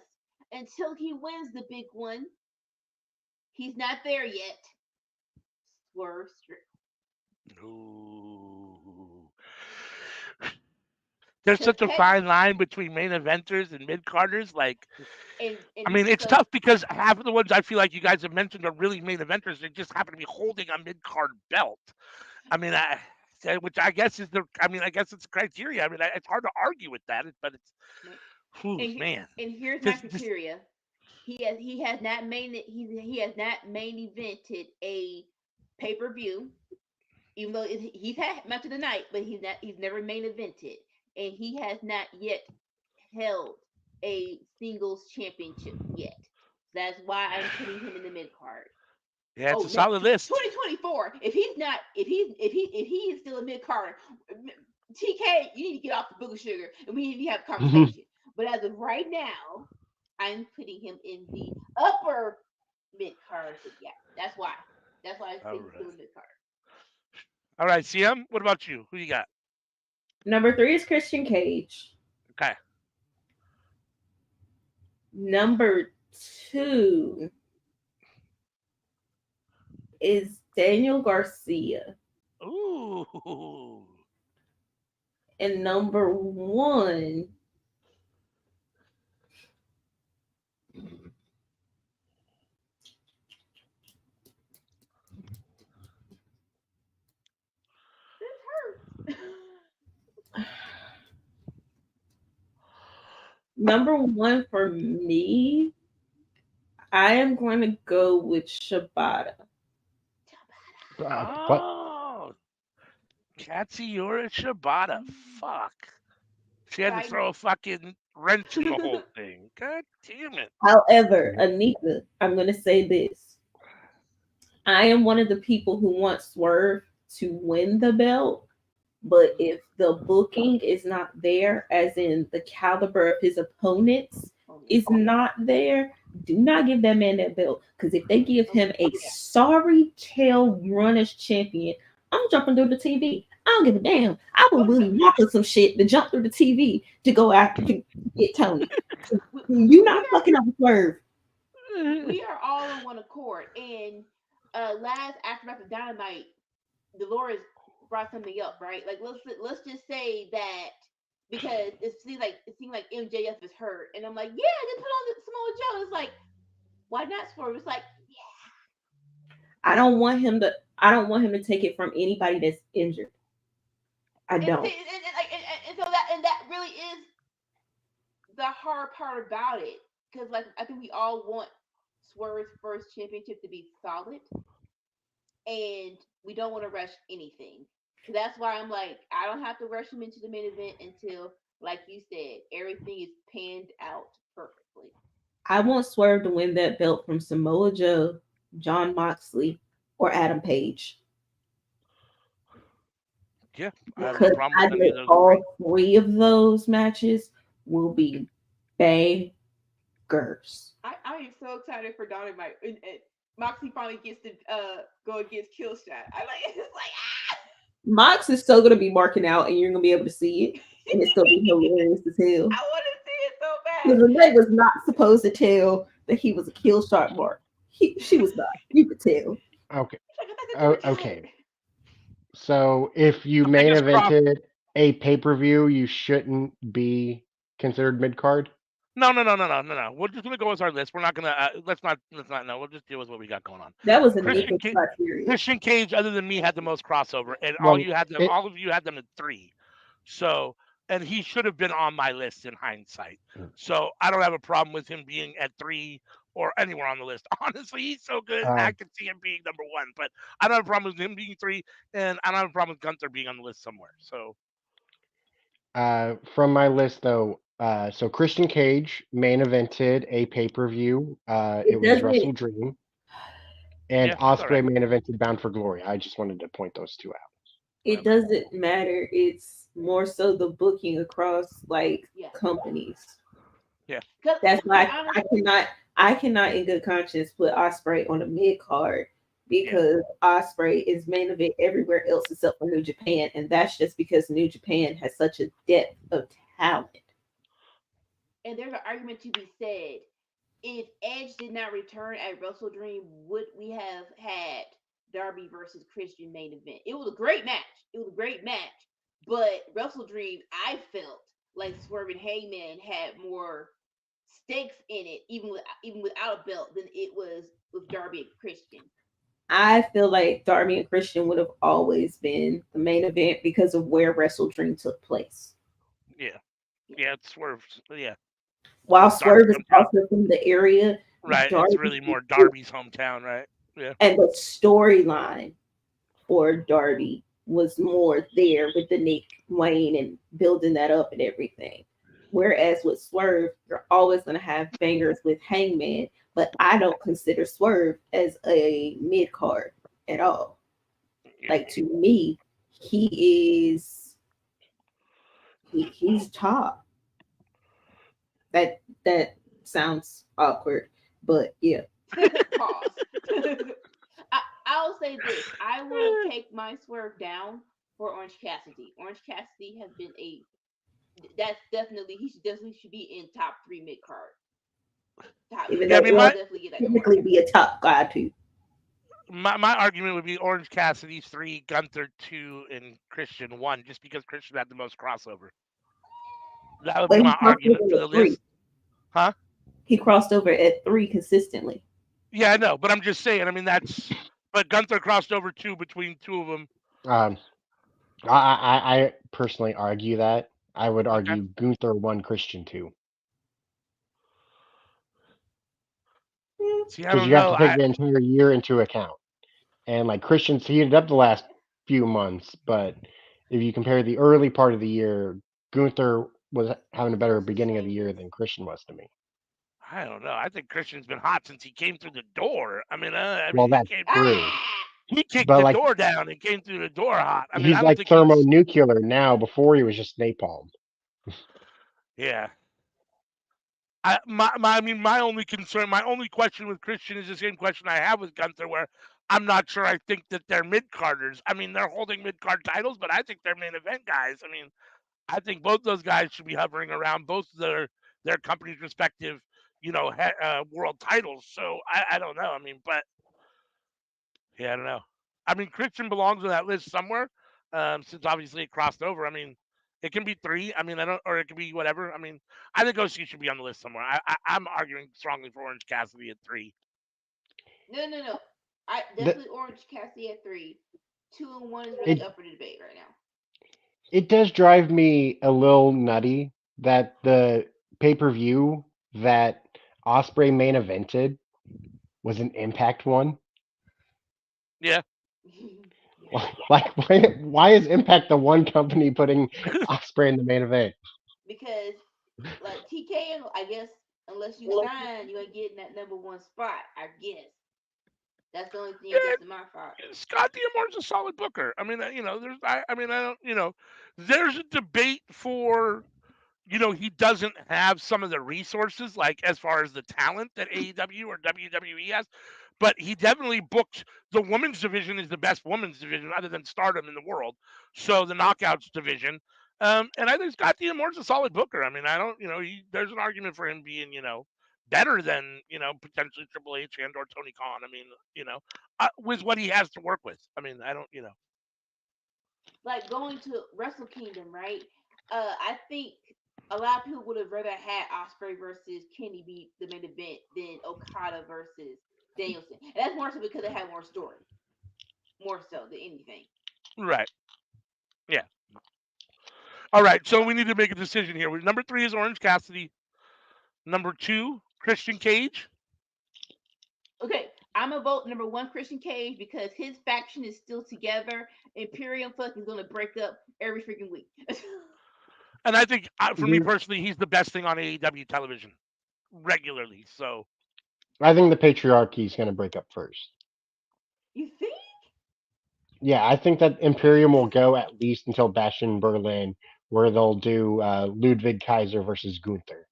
until he wins the big one, he's not there yet. Swerve Strickland. Ooh. There's such a fine line between main eventers and mid carders. Like, and I mean, it's tough because half of the ones I feel like you guys have mentioned are really main eventers. They just happen to be holding a mid card belt. I mean, which I guess is I mean, I guess it's criteria. I mean, it's hard to argue with that, but it's, man. And here's my criteria. He has not main evented a pay-per-view, even though he's had match of the night, but he's never main evented, and he has not yet held a singles championship yet. That's why I'm putting him in the mid card. Yeah, it's a solid list. 2024. If he is still a mid card, TK, you need to get off the booger sugar, and we need to have a conversation. But as of right now, I'm putting him in the upper mid card. So yeah, that's why I think he's still mid card. All right, CM, what about you? Who you got? Number 3 is Christian Cage. Okay. Number 2 is Daniel Garcia. Ooh. And number 1 number 1 for me, I am going to go with Shibata. Oh, Katsuyori Shibata. Fuck. She had to throw a fucking wrench in the whole thing. God damn it. However, Anika, I'm going to say this. I am one of the people who want Swerve to win the belt, but if the booking is not there, as in the caliber of his opponents is not there, do not give that man that belt. Because if they give him a sorry tail run as champion, I'm jumping through the TV. I don't give a damn. I will really walk some shit to jump through the TV to go after to get Tony. You not fucking up Swerve. We are all on one accord. And last after Dynamite, Dolores brought something up, right? Like let's just say that because it seemed like MJF is hurt, and I'm like, yeah, just put on the Samoa Joe. It's like, why not Swerve? It's like, yeah. I don't want him to take it from anybody that's injured. I don't. And so that really is the hard part about it, because like I think we all want Swerve's first championship to be solid, and we don't want to rush anything. So that's why I'm like, I don't have to rush him into the main event until, like you said, everything is panned out perfectly. I want Swerve to win that belt from Samoa Joe, Jon Moxley, or Adam Page. Yeah, because I bet all 3 of those matches will be bangers. I am so excited for Dynamite. And Moxley finally gets to go against Killshot. I like it's like Mox is still gonna be marking out, and you're gonna be able to see it, and it's gonna be hilarious to tell. I want to see it so bad. Renee was not supposed to tell that he was a Killshot mark. She was not. You could tell. Okay. Okay. So if you main evented a pay-per-view, you shouldn't be considered mid-card? No. We're just gonna go with our list. We're not gonna let's not no. We'll just deal with what we got going on. That was a criteria. Christian Cage, other than me, had the most crossover, and all of you had them at 3. So, and he should have been on my list in hindsight. So I don't have a problem with him being at 3 or anywhere on the list. Honestly, he's so good. Uh, I could see him being number one, but I don't have a problem with him being three, and I don't have a problem with Gunther being on the list somewhere. So from my list though, so Christian Cage main evented a pay-per-view. It It was doesn't. Wrestle Dream, and yeah, he's all Osprey right. main evented Bound for Glory. I just wanted to point those two out. It Okay. doesn't matter. It's more so the booking across like Yeah. companies. Yeah. That's Cause why I honestly, cannot I cannot in good conscience put Osprey on a mid card Yeah. because Osprey is main event everywhere else except for New Japan, and that's just because New Japan has such a depth of talent. and there's an argument to be said. If Edge did not return at Wrestle Dream, would we have had Darby versus Christian main event? It was a great match. It was a great match. But Wrestle Dream, I felt like Swerve and Heyman had more stakes in it, even without a belt, than it was with Darby and Christian. I feel like Darby and Christian would have always been the main event because of where Wrestle Dream took place. Yeah. Yeah. Yeah, it's Swerve's. Yeah. While Well, Darby's Swerve is hometown. also from the area, Right. It's Darby really more Darby's hometown, right? Yeah. and the storyline for Darby was more there with the Nick Wayne and building that up and everything. Whereas with Swerve, you're always going to have bangers with Hangman, but I don't consider Swerve as a mid card at all. Yeah. Like to me, he's top. That sounds awkward, but yeah. Pause. I'll say this: I will take my Swerve down for Orange Cassidy. Orange Cassidy has been a that's definitely should be in top three mid card. Top Even three. Yeah, I though mean, I'll my definitely get that to Orange. technically be a top guy too. my argument would be Orange Cassidy 3, Gunther 2, and Christian 1, just because Christian had the most crossover. That would But be he my crossed argument over for the at three. list. Huh? He crossed over at three consistently. Yeah, I know, but I'm just saying. I mean, but Gunther crossed over 2 between two of them. Um, I personally argue that. I would Okay. argue Gunther won Christian too, See, I because don't you have know. to take the entire year into account. And like Christian's heated up the last few months, but if you compare the early part of the year, Gunther was having a better What's the beginning of the saying year is than Christian was to me. I don't know. I think Christian's been hot since he came through the door. I Well, mean, he that's came. true, He kicked but the like door down and came through the door hot. I mean, I he's don't like think he's. thermonuclear now. Before he was just napalm. Yeah. I mean, my only concern, my only question with Christian is the same question I have with Gunther, where I'm not sure. I think that they're mid carders. I mean, they're holding mid card titles, but I think they're main event guys. I mean, I think both those guys should be hovering around both their companies' respective, world titles. So I don't know. I mean, but yeah, I don't know. I mean, Christian belongs on that list somewhere, since obviously it crossed over. I mean, it can be three. I mean, I don't, or it can be whatever. I mean, I think OC should be on the list somewhere. I'm arguing strongly for Orange Cassidy at three. no. I The, definitely Orange Cassidy at three. Two and one is really it up for the debate right now. it does drive me a little nutty that the pay-per-view that Osprey main evented was an Impact one. Yeah, Yeah. Like, why is Impact the one company putting Osprey in the main event? Because like TK, I guess unless you sign, you ain't getting that number one spot. I guess that's the only thing I yeah. guess in my thought. Scott D'Amore's a solid booker. I mean, there's, I mean, I don't, there's a debate for he doesn't have some of the resources, like as far as the talent that AEW or WWE has, but he definitely booked the women's division is the best women's division other than Stardom in the world. So the Knockouts division, and I think Scott D'Amore's a solid booker. I mean, I don't, there's an argument for him being, better than potentially Triple H and or Tony Khan. I mean, with what he has to work with. I mean, I don't, Like going to Wrestle Kingdom, right? I think a lot of people would have rather had Osprey versus Kenny be the main event than Okada versus Danielson, and that's more so because they have more story, more so than anything. right, yeah. All right, so we need to make a decision here. Number 3 is Orange Cassidy. Number 2, Christian Cage. Okay, I'm gonna vote number one Christian Cage because his faction is still together. Imperium fucking gonna break up every freaking week. And I think, for me You- personally, he's the best thing on AEW television regularly. So I think the patriarchy is going to break up first. You think? Yeah, I think that Imperium will go at least until Bastion Berlin, where they'll do Ludwig Kaiser versus Gunther.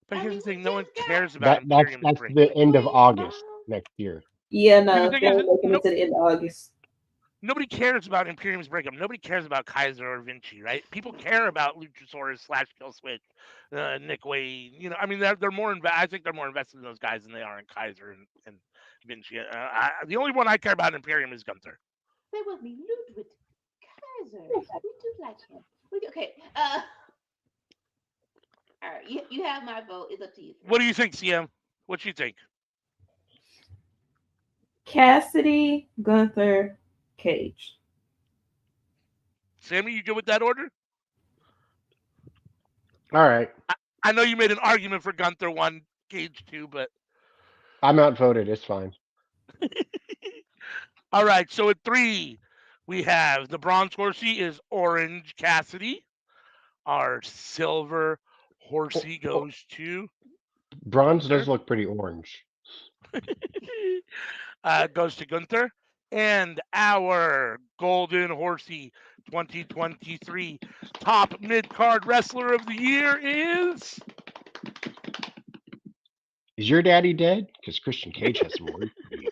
but I here's mean, the we thing: no one just got cares about Imperium's That's the breakup. end of Wait, August next year. Yeah, I mean, the no, thing they is, ain't making it to the end of August. nobody cares about Imperium's breakup. Nobody cares about Kaiser or Vinci, right? People care about Luchasaurus / Kill Switch, Nick Wade. I mean, they're more. I think they're more invested in those guys than they are in Kaiser and Vinci. The only one I care about in Imperium is Gunther. stay with me, Ludwig Kaiser. We do like him. Okay. All right. You have my vote. It's up to you. What do you think, CM? What do you think? Cassidy, Gunther, Cage. Sammy, you good with that order? All right, I know you made an argument for Gunther 1, Cage 2, but I'm outvoted. It's fine. all right. So at 3, we have the bronze horsey is Orange Cassidy. Our silver O- horsey o- goes to Bronze does Gunther. look pretty orange. Goes to Gunther. And our golden horsey 2023 top mid card wrestler of the year is. Is your daddy dead? Because Christian Cage has some word for you.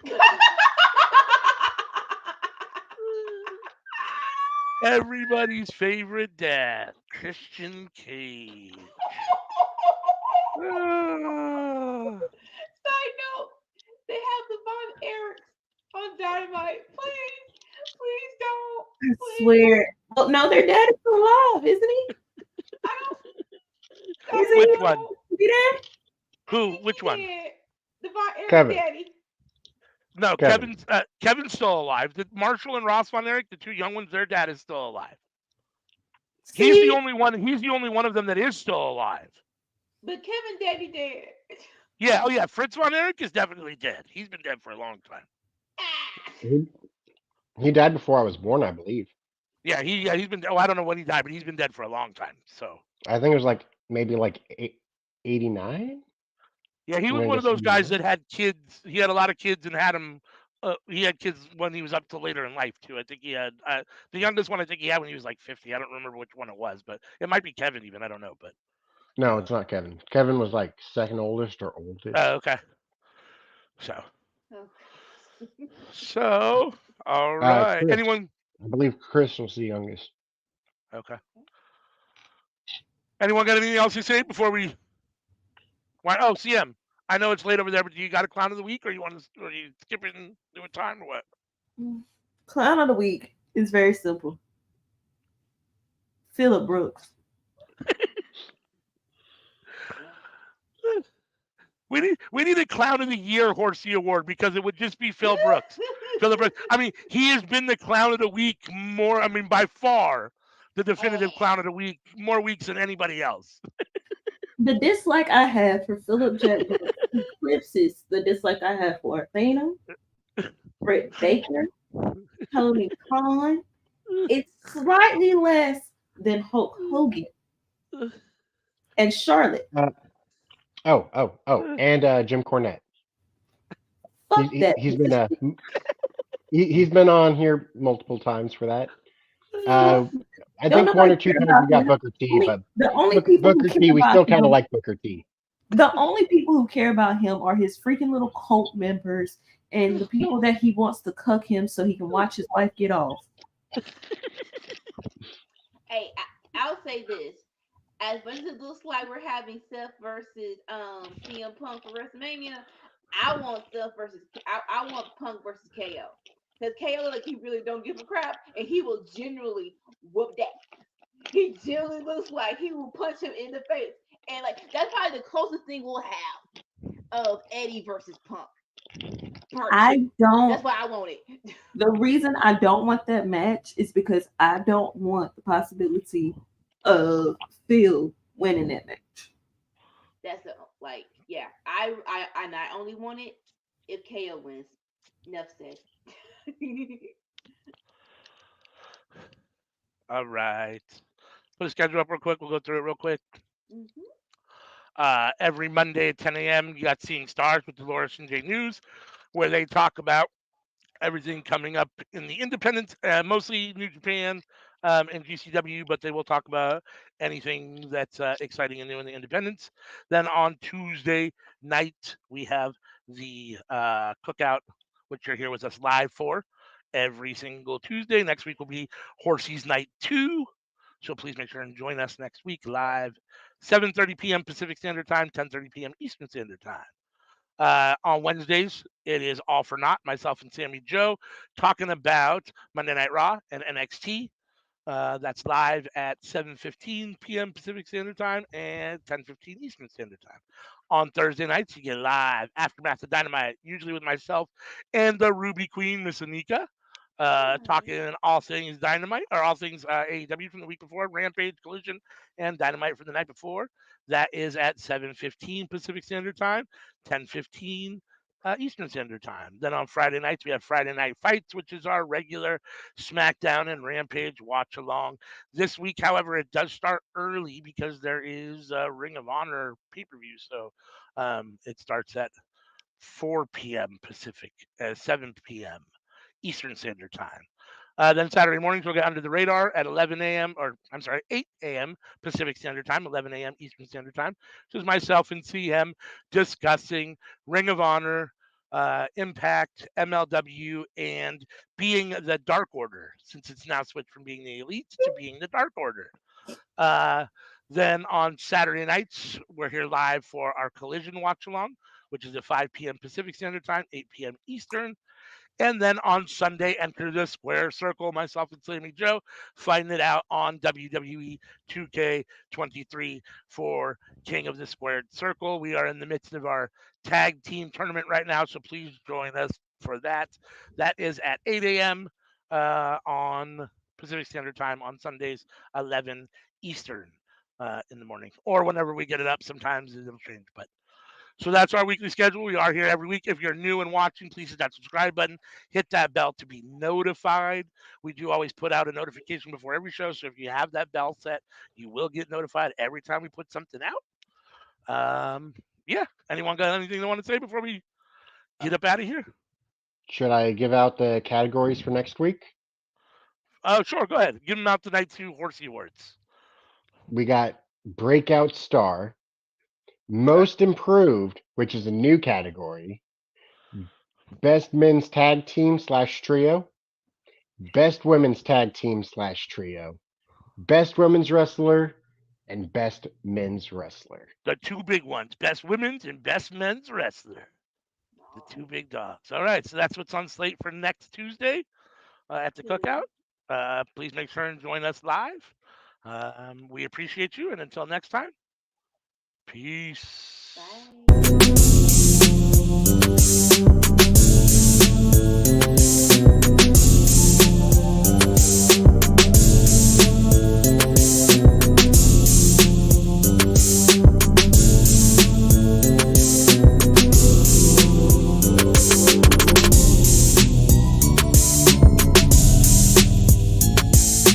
Everybody's favorite dad, Christian Cage. Ah. Side note, they have the Von Erichs on Dynamite. Please don't. I Please. swear. Well, no, their dad is still alive, isn't he? I don't. Is I he? Which don't one? know. Is he there? I Who? think Which he one? did. The Von Erich Kevin. daddy. No, Kevin. Kevin's still alive. Marshall and Ross Von Erich, the two young ones, their dad is still alive. He's the See? only one. He's the only one of them that is still alive. But Kevin daddy dead. Yeah. Oh yeah. Fritz Von Erich is definitely dead. He's been dead for a long time. Ah. He died before I was born, I believe. Yeah. He's been. Oh, I don't know when he died, but he's been dead for a long time. So. I think it was like maybe like 89. Yeah, he was I one of guess those guys 89. that had kids. He had a lot of kids and had them. He had kids when he was up to later in life too. I think he had the youngest one. I think he had when he was like 50. I don't remember which one it was, but it might be Kevin even. I don't know, but No, it's not Kevin. Kevin was like second oldest or oldest. okay. So Oh. all It's right. Chris. Anyone? I believe Chris was the youngest. Okay. Anyone got anything else to say before we? Why? Oh, CM. I know it's late over there, but do you got a clown of the week, or you want to? Or you skip it and do a time, or what? Clown of the week is very simple. Phillip Brooks. We need a clown of the year Horsie Award because it would just be Phil Brooks. Phil Brooks. I mean, he has been the clown of the week more. I mean, by far, the definitive clown of the week, more weeks than anybody else. The dislike I have for Philip Jack Brooks eclipses the dislike I have for Athena, Britt Baker, Tony Khan. It's slightly less than Hulk Hogan and Charlotte. And Jim Cornette. Fuck that. He's been he's been on here multiple times for that. I Don't think one nobody or two care times about we got him. Booker T, but The only people who Booker care T, we about still kind of him, like Booker T. the only people who care about him are his freaking little cult members and the people that he wants to cuck him so he can watch his wife get off. Hey, I'll say this. As much as it looks like we're having Seth versus CM Punk for WrestleMania, I want Seth versus I want Punk versus KO. Because KO like he really don't give a crap and he will generally whoop that. He generally looks like he will punch him in the face. And like that's probably the closest thing we'll have of Eddie versus Punk. I don't. That's why I want it. The reason I don't want that match is because I don't want the possibility of Phil winning that match. That's like, yeah. I not only want it, if KO wins. Enough said. All right. Put a schedule up real quick. We'll go through it real quick. Mhm. Every Monday at 10 a.m., you got Seeing Stars with Dolores and Jay News, where they talk about everything coming up in the independent, mostly New Japan and GCW, but they will talk about anything that's exciting and new in the independents. Then on Tuesday night, we have the cookout, which you're here with us live for every single Tuesday. Next week will be Horsie's Night 2. So please make sure and join us next week live, 7:30 p.m. Pacific Standard Time, 10:30 p.m. Eastern Standard Time. On Wednesdays, it is All for Naught, myself and Sammy Joe, talking about Monday Night Raw and NXT. That's live at 7:15 p.m. Pacific Standard Time and 10:15 Eastern Standard Time. On Thursday nights, you get live Aftermath of Dynamite, usually with myself and the Ruby Queen, Miss Anika, Nice. talking all things Dynamite or all things AEW from the week before, Rampage, Collision, and Dynamite from the night before. That is at 7:15 Pacific Standard Time, 10:15 Eastern Standard Time. Then on Friday nights, we have Friday Night Fights, which is our regular SmackDown and Rampage watch along. This week, however, it does start early because there is a Ring of Honor pay per view. So it starts at 4 p.m. Pacific, 7 p.m. Eastern Standard Time. Then Saturday mornings we'll get Under the Radar at 11 a.m. or I'm sorry, 8 a.m. Pacific Standard Time, 11 a.m. Eastern Standard Time. This is myself and CM discussing Ring of Honor, Impact, MLW, and being the Dark Order, since it's now switched from being the Elite to being the Dark Order. Uh, then on Saturday nights, we're here live for our Collision watch along, which is at 5 p.m. Pacific Standard Time, 8 p.m. Eastern. And then on Sunday, enter the square circle, myself and Sammy Joe, fighting it out on WWE 2K23 for King of the Squared Circle. We are in the midst of our tag team tournament right now, so please join us for that. That is at 8 a.m. On Pacific Standard Time on Sundays, 11 Eastern in the morning, or whenever we get it up. Sometimes it'll change, but so that's our weekly schedule. We are here every week. If you're new and watching, please hit that subscribe button, hit that bell to be notified. We do always put out a notification before every show, so if you have that bell set, you will get notified every time we put something out. Yeah. Anyone got anything they want to say before we get up out of here? Should I give out the categories for next week? Oh, sure. Go ahead. Give them out the night two Horsie Awards. We got Breakout Star, Okay. Most Improved, which is a new category, Best Men's Tag Team / Trio, Best Women's Tag Team / Trio, Best Women's Wrestler, and Best Men's Wrestler. The two big ones, best women's and best men's wrestler. The two big dogs. All right. So that's what's on slate for next Tuesday at the cookout. Please make sure and join us live. We appreciate you. And until next time, peace. Bye.